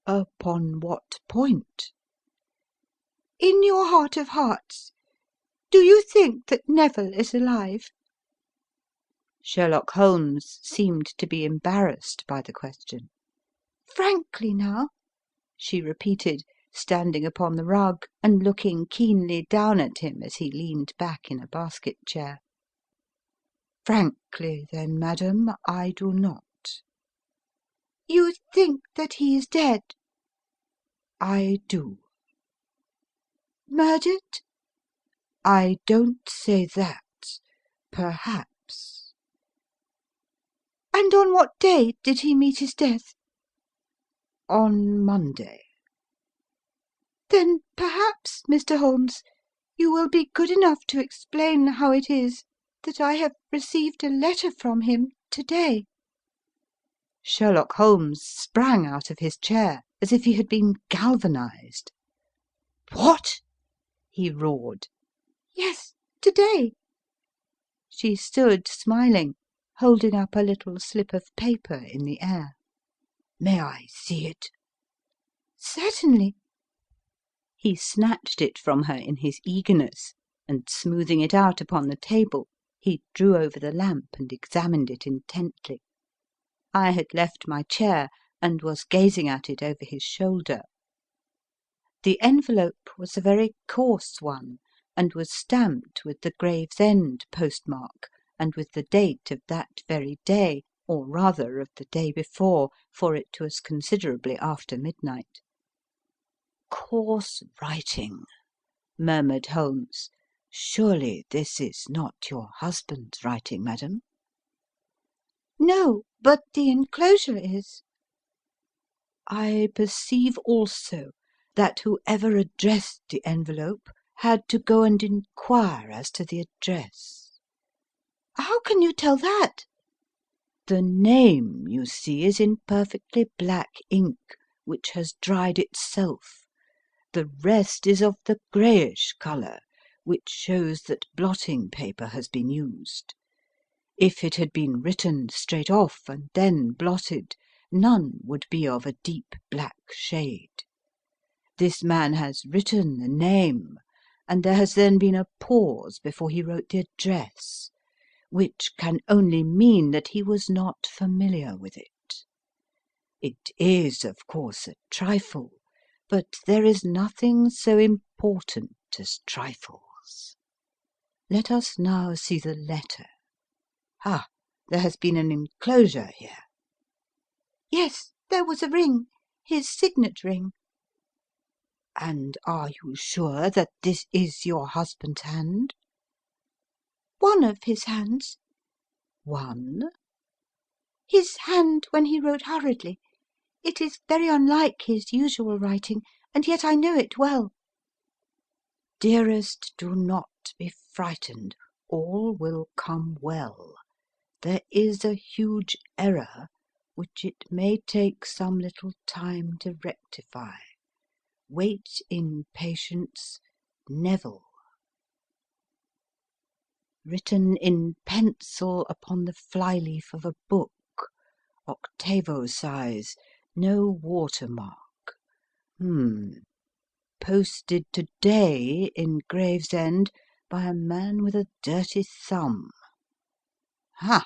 S3: "Upon what point?"
S2: "In your heart of hearts, do you think that Neville is alive?" Sherlock Holmes seemed to be embarrassed by the question. "Frankly, now?" she repeated, standing upon the rug and looking keenly down at him as he leaned back in a basket chair.
S3: "Frankly, then, madam, I do not."
S2: "You think that he is dead?"
S3: "I do."
S2: "Murdered?"
S3: "I don't say that. Perhaps."
S2: "And on what day did he meet his death?"
S3: "On Monday."
S2: "Then perhaps, Mr. Holmes, you will be good enough to explain how it is that I have received a letter from him to day." Sherlock Holmes sprang out of his chair as if he had been galvanized. "What?" he roared. "Yes, to day." She stood smiling, holding up a little slip of paper in the air.
S3: "May I see it?"
S2: "Certainly." He snatched it from her in his eagerness, and smoothing it out upon the table, he drew over the lamp and examined it intently. I had left my chair and was gazing at it over his shoulder. The envelope was a very coarse one, and was stamped with the Gravesend postmark, and with the date of that very day, or rather of the day before, for it was considerably after midnight.
S3: "Coarse writing," murmured Holmes. "Surely this is not your husband's writing, madam?"
S2: "No, but the enclosure is."
S3: "I perceive also that whoever addressed the envelope had to go and inquire as to the address."
S2: "How can you tell that?"
S3: "The name, you see, is in perfectly black ink, which has dried itself. The rest is of the greyish colour, which shows that blotting paper has been used. If it had been written straight off and then blotted, none would be of a deep black shade. This man has written the name, and there has then been a pause before he wrote the address, which can only mean that he was not familiar with it. It is, of course, a trifle, but there is nothing so important as trifles. Let us now see the letter. Ah, there has been an enclosure here.
S2: Yes, there was a ring, his signet ring.
S3: And are you sure that this is your husband's hand?
S2: One of his hands.
S3: One?
S2: His hand when he wrote hurriedly. It is very unlike his usual writing, and yet I know it well.
S3: Dearest, do not be frightened. All will come well. There is a huge error which it may take some little time to rectify. Wait in patience, Neville. Written in pencil upon the flyleaf of a book, octavo size, no watermark. Posted today in Gravesend by a man with a dirty thumb. Ha!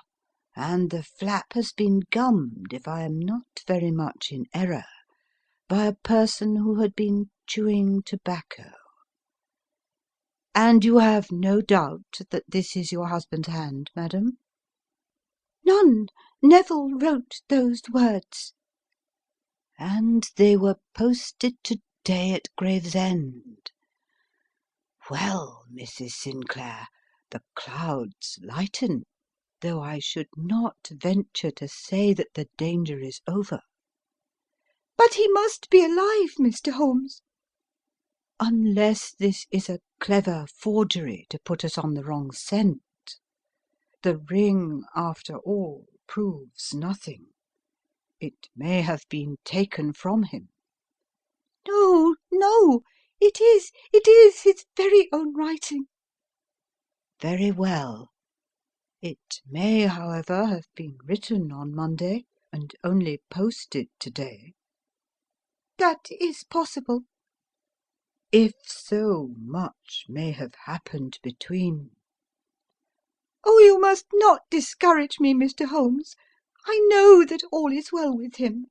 S3: And the flap has been gummed, if I am not very much in error, by a person who had been chewing tobacco. And you have no doubt that this is your husband's hand, madam?
S2: None. Neville wrote those words.
S3: And they were posted today at Gravesend. Well, Mrs. Sinclair, the clouds lighten, though I should not venture to say that the danger is over.
S2: But he must be alive, Mr. Holmes.
S3: Unless this is a clever forgery to put us on the wrong scent. The ring, after all, proves nothing. It may have been taken from him.
S2: No, no, it is his very own writing.
S3: Very well. It may, however, have been written on Monday and only posted today.
S2: That is possible.
S3: If so, much may have happened between.
S2: Oh, you must not discourage me, Mr. Holmes. I know that all is well with him.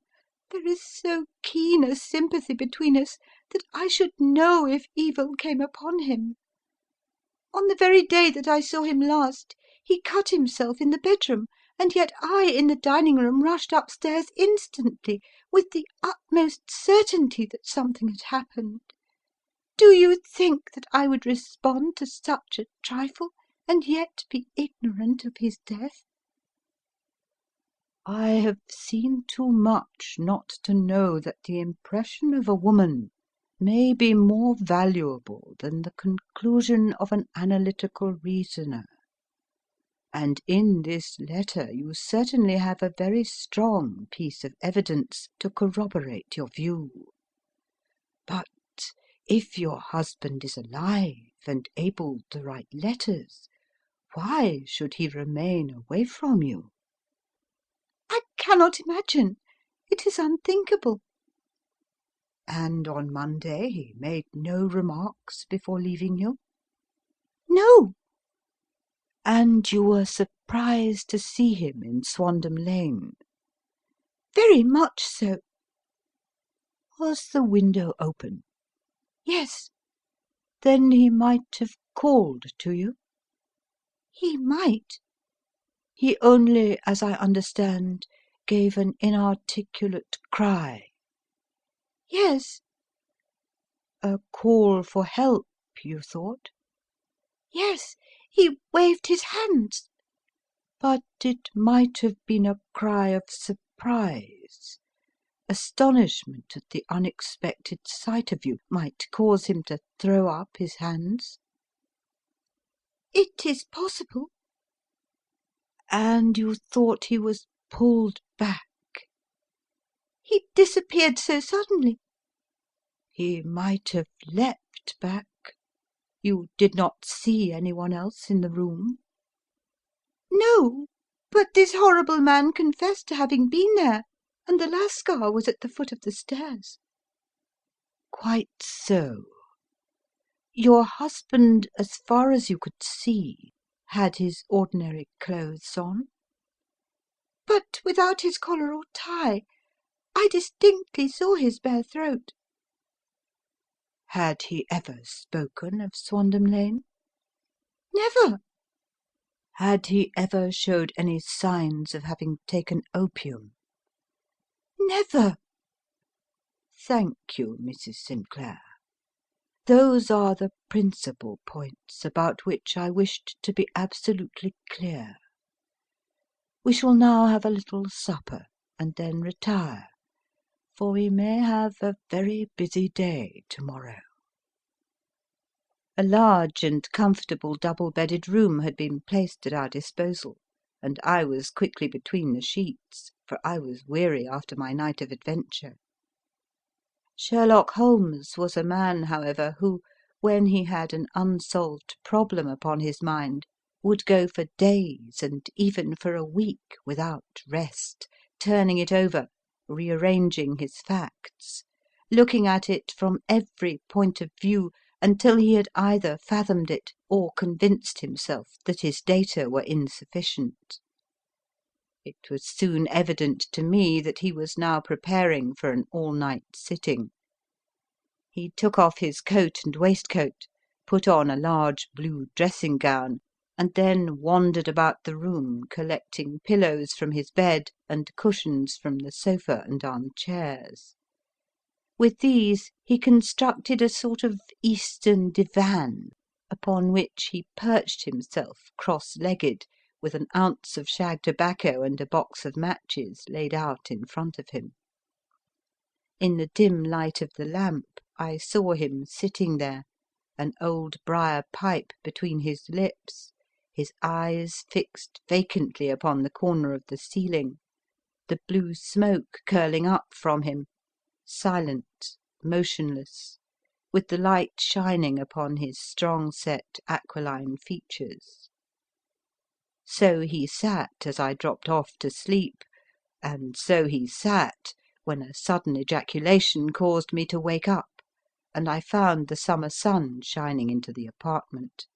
S2: There is so keen a sympathy between us that I should know if evil came upon him. On the very day that I saw him last, he cut himself in the bedroom, and yet I, in the dining room, rushed upstairs instantly, with the utmost certainty that something had happened. Do you think that I would respond to such a trifle, and yet be ignorant of his death?
S3: I have seen too much not to know that the impression of a woman may be more valuable than the conclusion of an analytical reasoner. And in this letter you certainly have a very strong piece of evidence to corroborate your view. But if your husband is alive and able to write letters, why should he remain away from you?
S2: I cannot imagine. It is unthinkable.
S3: And on Monday he made no remarks before leaving you?
S2: No.
S3: And you were surprised to see him in Swandam Lane?
S2: Very much so.
S3: Was the window open?
S2: Yes.
S3: Then he might have called to you?
S2: He might.
S3: He only, as I understand, gave an inarticulate cry.
S2: Yes.
S3: A call for help, you thought?
S2: Yes. He waved his hands.
S3: But it might have been a cry of surprise. Astonishment at the unexpected sight of you might cause him to throw up his hands.
S2: It is possible.
S3: And you thought he was pulled back?
S2: He disappeared so suddenly.
S3: He might have leapt back. You did not see anyone else in the room?
S2: No, but this horrible man confessed to having been there, and the Lascar was at the foot of the stairs.
S3: Quite so. Your husband, as far as you could see, had his ordinary clothes on?
S2: But without his collar or tie. I distinctly saw his bare throat.
S3: Had he ever spoken of Swandam Lane?
S2: Never.
S3: Had he ever showed any signs of having taken opium?
S1: Never.
S3: Thank you, Mrs. Sinclair. Those are the principal points about which I wished to be absolutely clear. We shall now have a little supper, and then retire, for we may have a very busy day tomorrow.
S2: A large and comfortable double-bedded room had been placed at our disposal, and I was quickly between the sheets, for I was weary after my night of adventure. Sherlock Holmes was a man, however, who, when he had an unsolved problem upon his mind, would go for days, and even for a week, without rest, turning it over, rearranging his facts, looking at it from every point of view until he had either fathomed it or convinced himself that his data were insufficient. It was soon evident to me that he was now preparing for an all-night sitting. He took off his coat and waistcoat, put on a large blue dressing gown, and then wandered about the room collecting pillows from his bed and cushions from the sofa and armchairs. With these he constructed a sort of Eastern divan, upon which he perched himself cross-legged, with an ounce of shag tobacco and a box of matches laid out in front of him. In the dim light of the lamp I saw him sitting there, an old briar pipe between his lips, his eyes fixed vacantly upon the corner of the ceiling, the blue smoke curling up from him, silent, motionless, with the light shining upon his strong-set aquiline features. So he sat as I dropped off to sleep, and so he sat when a sudden ejaculation caused me to wake up, and I found the summer sun shining into the apartment.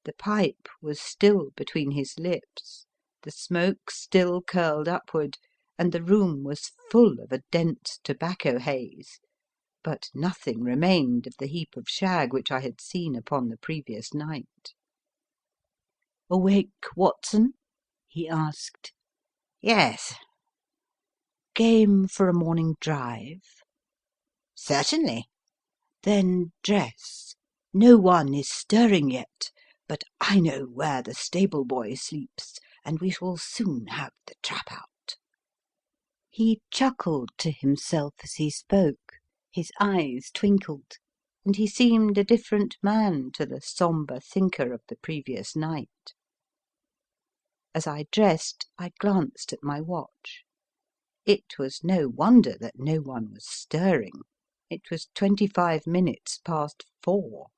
S2: The pipe was still between his lips, the smoke still curled upward, and the room was full of a dense tobacco haze, but nothing remained of the heap of shag which I had seen upon the previous night. "Awake, Watson?" he asked.
S4: Yes.
S3: "Game for a morning drive?"
S4: Certainly.
S3: "Then dress. No one is stirring yet, but I know where the stable boy sleeps, and we shall soon have the trap out." He chuckled to himself as he spoke, his eyes twinkled, and he seemed a different man to the sombre thinker of the previous night. As I dressed, I glanced at my watch. It was no wonder that no one was stirring. It was 25 minutes past 4.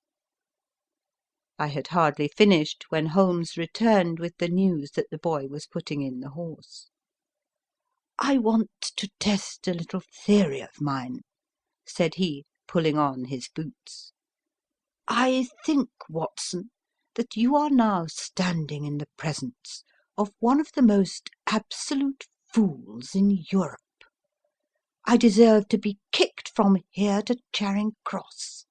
S3: I had hardly finished when Holmes returned with the news that the boy was putting in the horse. "I want to test a little theory of mine," said he, pulling on his boots. "I think, Watson, that you are now standing in the presence of one of the most absolute fools in Europe. I deserve to be kicked from here to Charing Cross.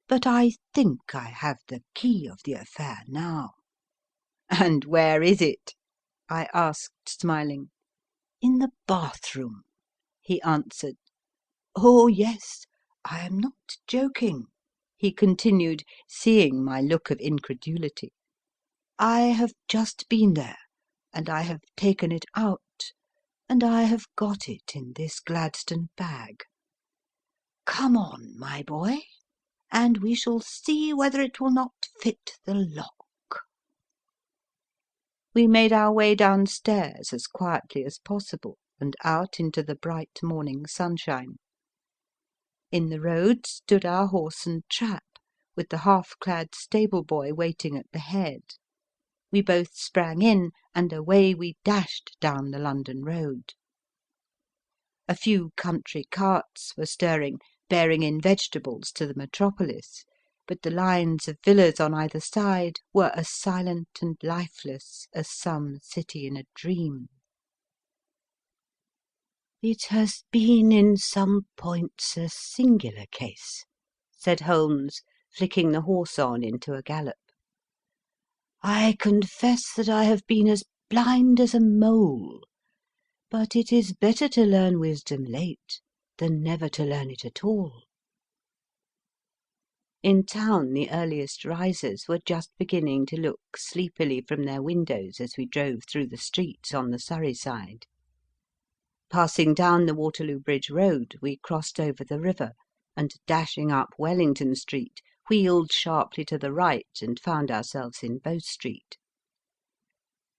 S3: But I think I have the key of the affair now."
S2: "And where is it?" I asked, smiling.
S3: "In the bathroom," he answered. "Oh, yes, I am not joking," he continued, seeing my look of incredulity. "I have just been there, and I have taken it out, and I have got it in this Gladstone bag. Come on, my boy, and we shall see whether it will not fit the lock."
S2: We made our way downstairs as quietly as possible, and out into the bright morning sunshine. In the road stood our horse and trap, with the half-clad stable boy waiting at the head. We both sprang in, and away we dashed down the London road. A few country carts were stirring, bearing in vegetables to the metropolis, but the lines of villas on either side were as silent and lifeless as some city in a dream.
S3: "It has been in some points a singular case," said Holmes, flicking the horse on into a gallop. I confess that I have been as blind as a mole, but it is better to learn wisdom late than never to learn it at all."
S2: In town the earliest risers were just beginning to look sleepily from their windows as we drove through the streets on the Surrey side. Passing down the Waterloo Bridge Road, we crossed over the river, and dashing up Wellington Street, wheeled sharply to the right and found ourselves in Bow Street.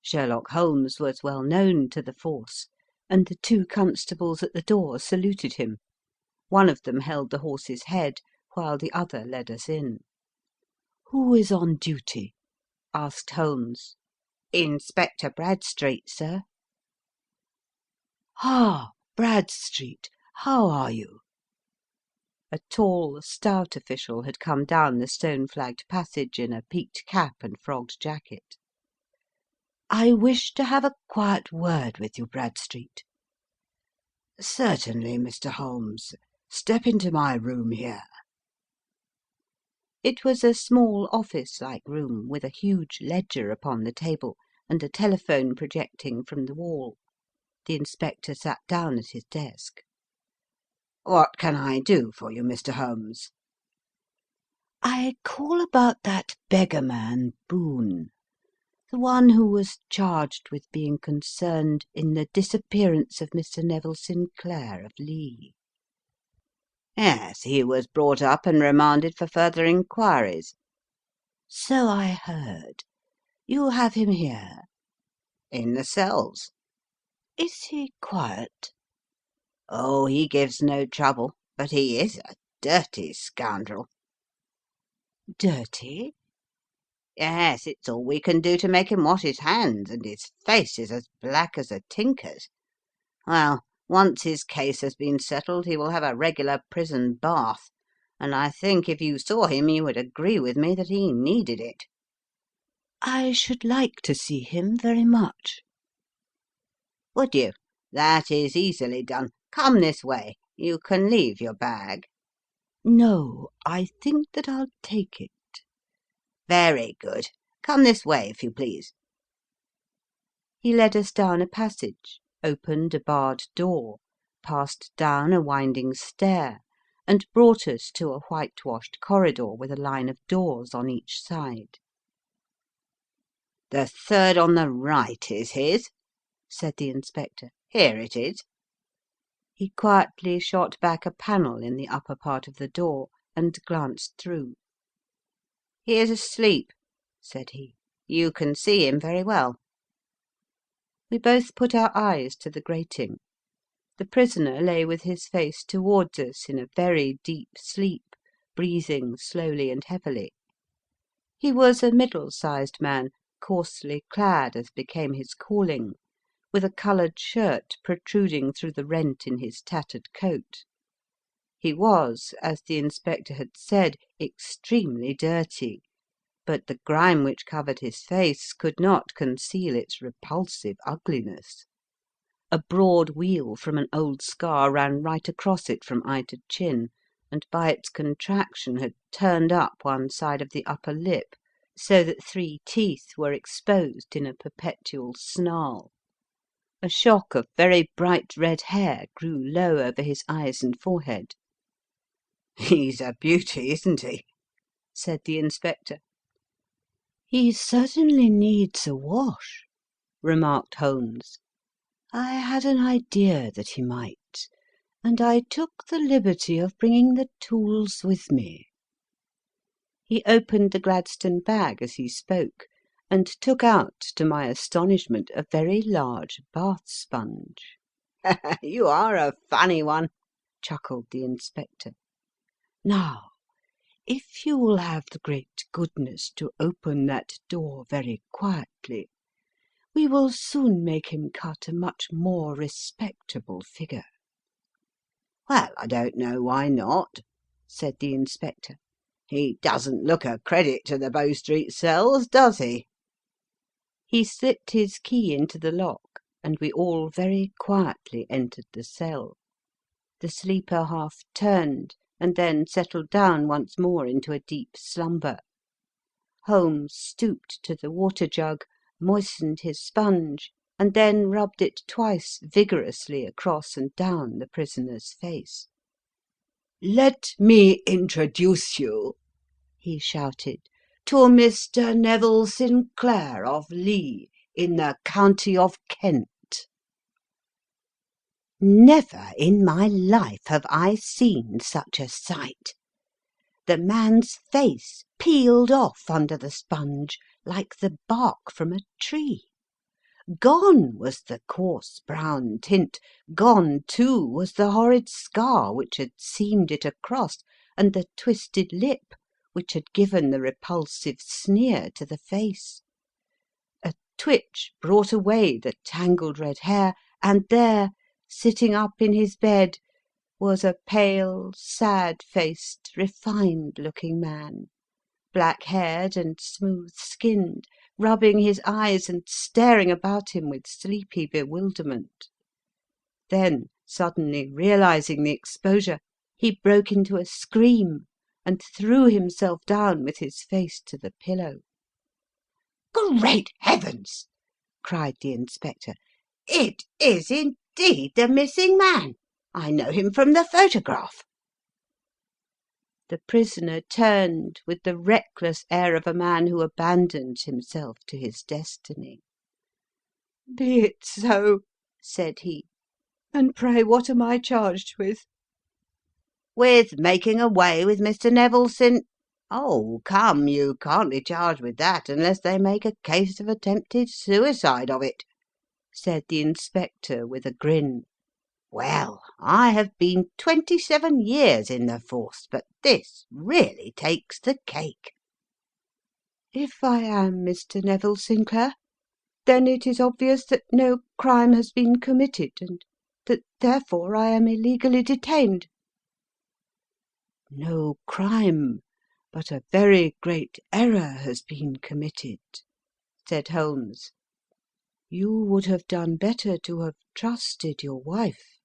S2: Sherlock Holmes was well known to the force, and the two constables at the door saluted him. One of them held the horse's head, while the other led us in.
S3: "Who is on duty?"
S2: asked Holmes.
S4: Inspector Bradstreet, sir.
S3: "Ah, Bradstreet, how are you?"
S2: A tall, stout official had come down the stone-flagged passage in a peaked cap and frogged jacket.
S3: "I wish to have a quiet word with you, Bradstreet."
S5: "Certainly, Mr. Holmes. Step into my room here."
S2: It was a small office-like room, with a huge ledger upon the table, and a telephone projecting from the wall. The inspector sat down at his desk.
S5: "What can I do for you, Mr. Holmes?"
S3: "I call about that beggar man, Boone, the one who was charged with being concerned in the disappearance of Mr. Neville Sinclair of Lee."
S4: Yes, he was brought up and remanded for further inquiries.
S3: "So I heard. You have him here?"
S4: In the cells.
S3: "Is he quiet?"
S4: Oh, he gives no trouble, but he is a dirty scoundrel."
S3: "Dirty?"
S4: "Yes, it's all we can do to make him wash his hands, and his face is as black as a tinker's. Well, once his case has been settled, he will have a regular prison bath, and I think if you saw him you would agree with me that he needed it."
S3: "I should like to see him very much."
S4: "Would you? That is easily done. Come this way. You can leave your bag."
S3: "No, I think that I'll take it."
S4: "Very good. Come this way, if you please."
S2: He led us down a passage, opened a barred door, passed down a winding stair, and brought us to a whitewashed corridor with a line of doors on each side.
S4: "The third on the right is his," said the inspector. "Here it is."
S2: He quietly shot back a panel in the upper part of the door and glanced through.
S4: "He is asleep," said he. "You can see him very well."
S2: We both put our eyes to the grating. The prisoner lay with his face towards us in a very deep sleep, breathing slowly and heavily. He was a middle-sized man, coarsely clad as became his calling, with a coloured shirt protruding through the rent in his tattered coat. He was, as the inspector had said, extremely dirty, but the grime which covered his face could not conceal its repulsive ugliness. A broad weal from an old scar ran right across it from eye to chin, and by its contraction had turned up one side of the upper lip, so that 3 teeth were exposed in a perpetual snarl. A shock of very bright red hair grew low over his eyes and forehead.
S5: "He's a beauty, isn't he?"
S2: said the inspector.
S3: "He certainly needs a wash," remarked Holmes. "I had an idea that he might, and I took the liberty of bringing the tools with me."
S2: He opened the Gladstone bag as he spoke, and took out, to my astonishment, a very large bath sponge.
S4: "You are a funny one,"
S2: chuckled the inspector.
S3: "Now, if you will have the great goodness to open that door very quietly, we will soon make him cut a much more respectable figure."
S4: "Well, I don't know why not," said the inspector. "He doesn't look a credit to the Bow Street cells, does he?"
S2: He slipped his key into the lock, and we all very quietly entered the cell. The sleeper half turned, and then settled down once more into a deep slumber. Holmes stooped to the water jug, moistened his sponge, and then rubbed it twice vigorously across and down the prisoner's face.
S3: "Let me introduce you," he shouted, "to Mr. Neville Sinclair of Lee, in the county of Kent."
S2: Never in my life have I seen such a sight. The man's face peeled off under the sponge like the bark from a tree. Gone was the coarse brown tint, gone, too, was the horrid scar which had seamed it across, and the twisted lip which had given the repulsive sneer to the face. A twitch brought away the tangled red hair, and there, sitting up in his bed, was a pale, sad-faced, refined-looking man, black-haired and smooth-skinned, rubbing his eyes and staring about him with sleepy bewilderment. Then, suddenly realizing the exposure, he broke into a scream and threw himself down with his face to the pillow.
S4: Great heavens! cried the inspector. It is indeed the missing man. I know him from the photograph.
S2: The prisoner turned with the reckless air of a man who abandons himself to his destiny. "Be it so," said he. "And pray what am I charged with?"
S4: With making away with Mr. Neville Oh, come, you can't be charged with that unless they make a case of attempted suicide of it, said the inspector with a grin. Well, I have been 27 years in the force, but this really takes the cake.
S2: If I am Mr. Neville Sinclair, then it is obvious that no crime has been committed, and that therefore I am illegally detained. No crime, but a very great error has been committed, said Holmes. You would have done better to have trusted your wife.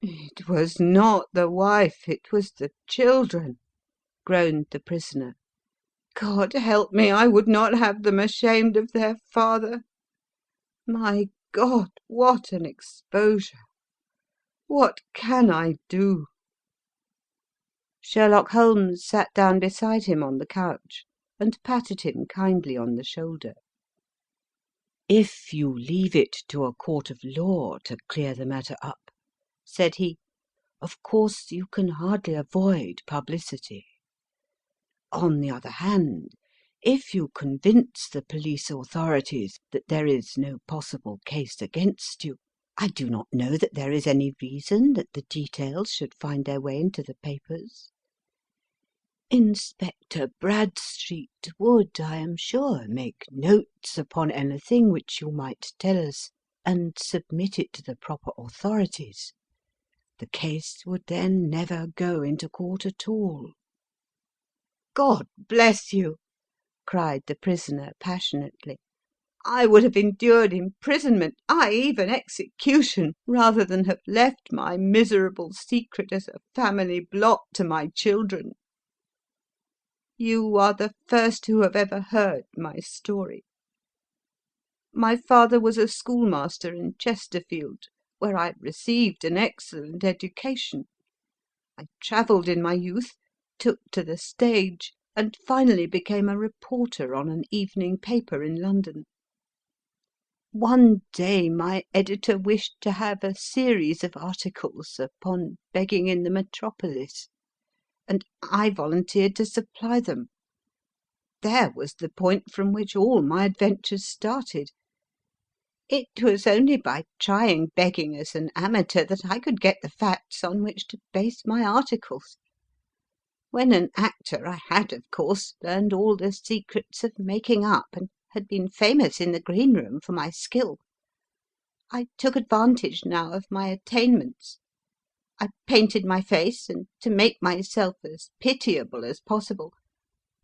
S2: It was not the wife, it was the children, groaned the prisoner. God help me, I would not have them ashamed of their father. My God, what an exposure! What can I do? Sherlock Holmes sat down beside him on the couch and patted him kindly on the shoulder. If you leave it to a court of law to clear the matter up, said he, of course you can hardly avoid publicity. On the other hand, if you convince the police authorities that there is no possible case against you, I do not know that there is any reason that the details should find their way into the papers. Inspector Bradstreet would, I am sure, make notes upon anything which you might tell us, and submit it to the proper authorities. The case would then never go into court at all. God bless you! Cried the prisoner passionately. I would have endured imprisonment, aye, even execution, rather than have left my miserable secret as a family blot to my children. You are the first who have ever heard my story. My father was a schoolmaster in Chesterfield, where I received an excellent education. I travelled in my youth, took to the stage, and finally became a reporter on an evening paper in London. One day my editor wished to have a series of articles upon begging in the metropolis, and I volunteered to supply them. There was the point from which all my adventures started. It was only by trying begging as an amateur that I could get the facts on which to base my articles. When an actor, I had, of course, learned all the secrets of making up, and had been famous in the green room for my skill. I took advantage now of my attainments. I painted my face, and to make myself as pitiable as possible,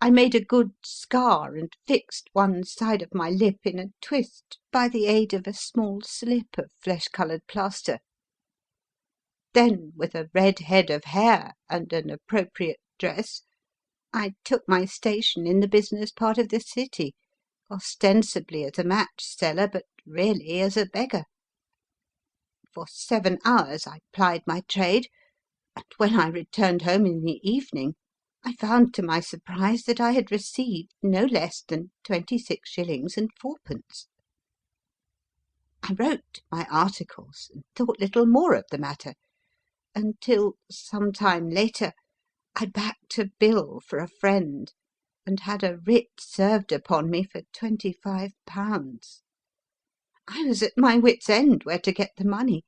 S2: I made a good scar and fixed one side of my lip in a twist by the aid of a small slip of flesh-coloured plaster. Then, with a red head of hair and an appropriate dress,
S1: I took my station in the business part of the city, ostensibly as a match seller, but really as a beggar. For 7 hours I plied my trade, and when I returned home in the evening, I found to my surprise that I had received no less than 26 shillings and fourpence. I wrote my articles and thought little more of the matter, until, some time later, I backed a bill for a friend and had a writ served upon me for £25. I was at my wit's end where to get the money,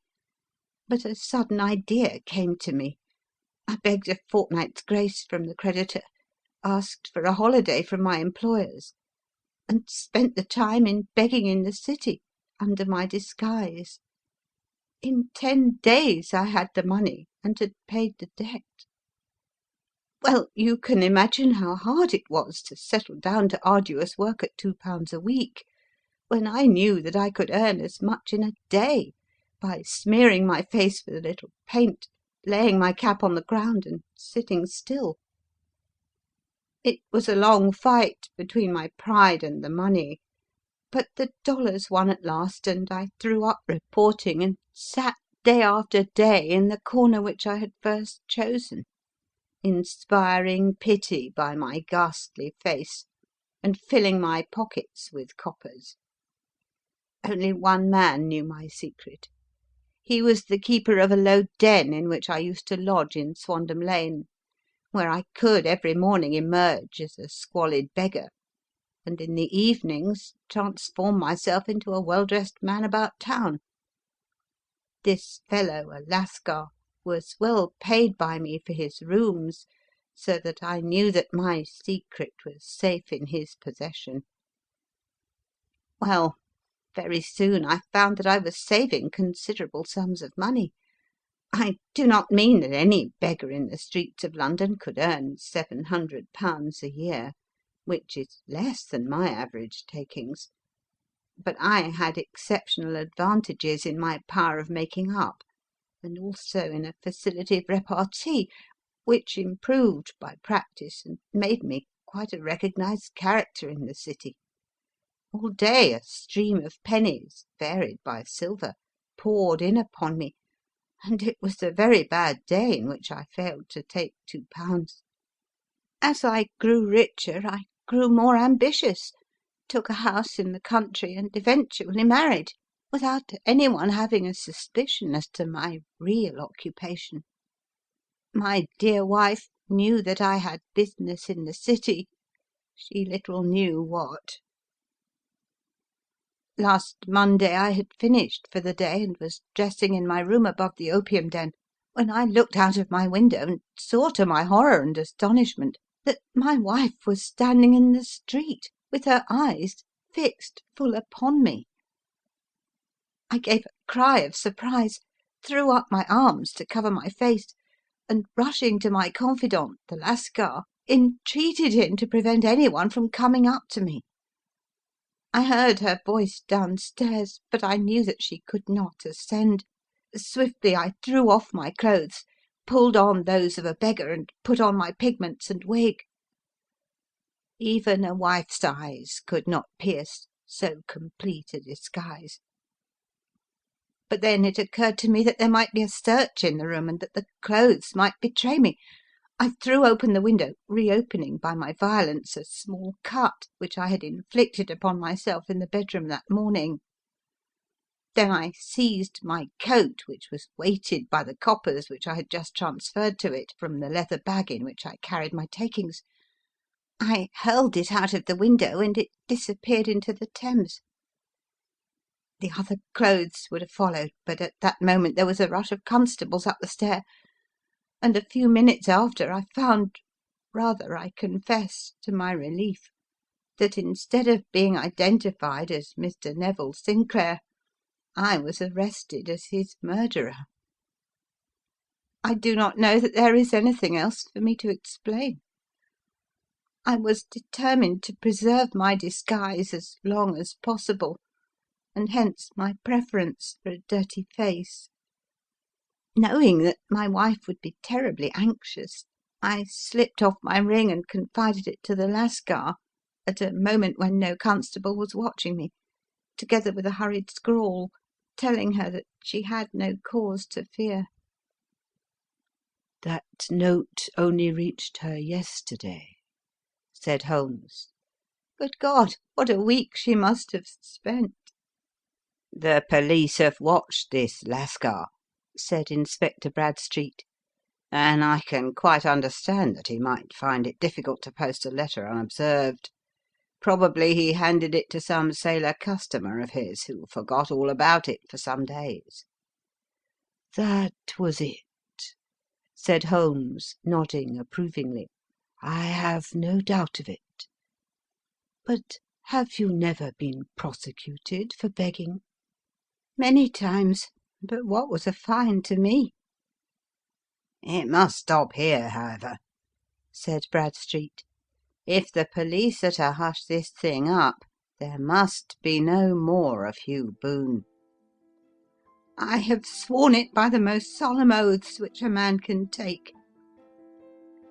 S1: but a sudden idea came to me. I begged a fortnight's grace from the creditor, asked for a holiday from my employers, and spent the time in begging in the city under my disguise. In 10 days I had the money and had paid the debt. Well, you can imagine how hard it was to settle down to arduous work at £2 a week, when I knew that I could earn as much in a day by smearing my face with a little paint, laying my cap on the ground, and sitting still. It was a long fight between my pride and the money, but the dollars won at last, and I threw up reporting and sat day after day in the corner which I had first chosen, inspiring pity by my ghastly face, and filling my pockets with coppers. Only one man knew my secret. He was the keeper of a low den in which I used to lodge in Swandam Lane, where I could every morning emerge as a squalid beggar, and in the evenings transform myself into a well-dressed man about town. This fellow, a Lascar, was well paid by me for his rooms, so that I knew that my secret was safe in his possession. Well, very soon I found that I was saving considerable sums of money. I do not mean that any beggar in the streets of London could earn £700 a year, which is less than my average takings, but I had exceptional advantages in my power of making up, and also in a facility of repartee, which improved by practice and made me quite a recognized character in the city. All day a stream of pennies, varied by silver, poured in upon me, and it was a very bad day in which I failed to take £2. As I grew richer, I grew more ambitious, took a house in the country, and eventually married, without anyone having a suspicion as to my real occupation. My dear wife knew that I had business in the city. She little knew what. Last Monday I had finished for the day and was dressing in my room above the opium den, when I looked out of my window and saw, to my horror and astonishment, that my wife was standing in the street, with her eyes fixed full upon me. I gave a cry of surprise, threw up my arms to cover my face, and rushing to my confidant, the Lascar, entreated him to prevent anyone from coming up to me. I heard her voice downstairs, but I knew that she could not ascend. Swiftly I threw off my clothes, pulled on those of a beggar, and put on my pigments and wig. Even a wife's eyes could not pierce so complete a disguise. But then it occurred to me that there might be a search in the room, and that the clothes might betray me. I threw open the window, reopening by my violence a small cut which I had inflicted upon myself in the bedroom that morning. Then I seized my coat, which was weighted by the coppers which I had just transferred to it from the leather bag in which I carried my takings. I hurled it out of the window, and it disappeared into the Thames. The other clothes would have followed, but at that moment there was a rush of constables up the stair, and a few minutes after I found, rather I confess to my relief, that instead of being identified as Mr. Neville Sinclair, I was arrested as his murderer. I do not know that there is anything else for me to explain. I was determined to preserve my disguise as long as possible, and hence my preference for a dirty face. Knowing that my wife would be terribly anxious,
S4: I slipped off my ring and confided it to the Lascar at a moment when no constable was watching me, together with a hurried scrawl, telling her that she had no cause to fear."
S3: "That note only reached her yesterday," said Holmes.
S4: "Good God, what a week she must have spent!"
S5: "The police have watched this Lascar," said Inspector Bradstreet, "and I can quite understand that he might find it difficult to post a letter unobserved. Probably he handed it to some sailor customer of his who forgot all about it for some days."
S3: "That was it," said Holmes, nodding approvingly. "I have no doubt of it. But have you never been prosecuted for begging?"
S4: "Many times, but what was a fine to me?"
S5: "It must stop here, however," said Bradstreet. "If the police are to hush this thing up, there must be no more of Hugh Boone."
S4: "I have sworn it by the most solemn oaths which a man can take."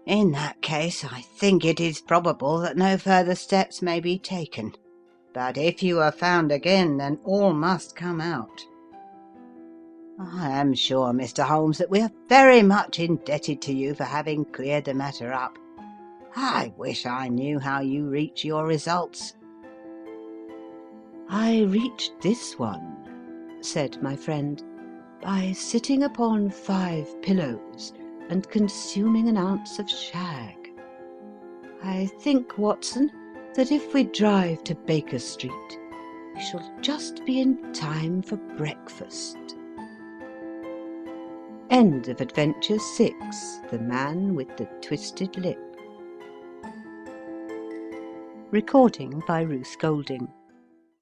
S5: "In that case, I think it is probable that no further steps may be taken. But if you are found again, then all must come out. I am sure, Mr. Holmes, that we are very much indebted to you for having cleared the matter up. I wish I knew how you reach your results."
S3: "I reached this one," said my friend, "by sitting upon 5 pillows and consuming an ounce of shag. I think, Watson, that if we drive to Baker Street, we shall just be in time for breakfast." End of Adventure 6. The Man with the Twisted Lip. Recording by Ruth Golding.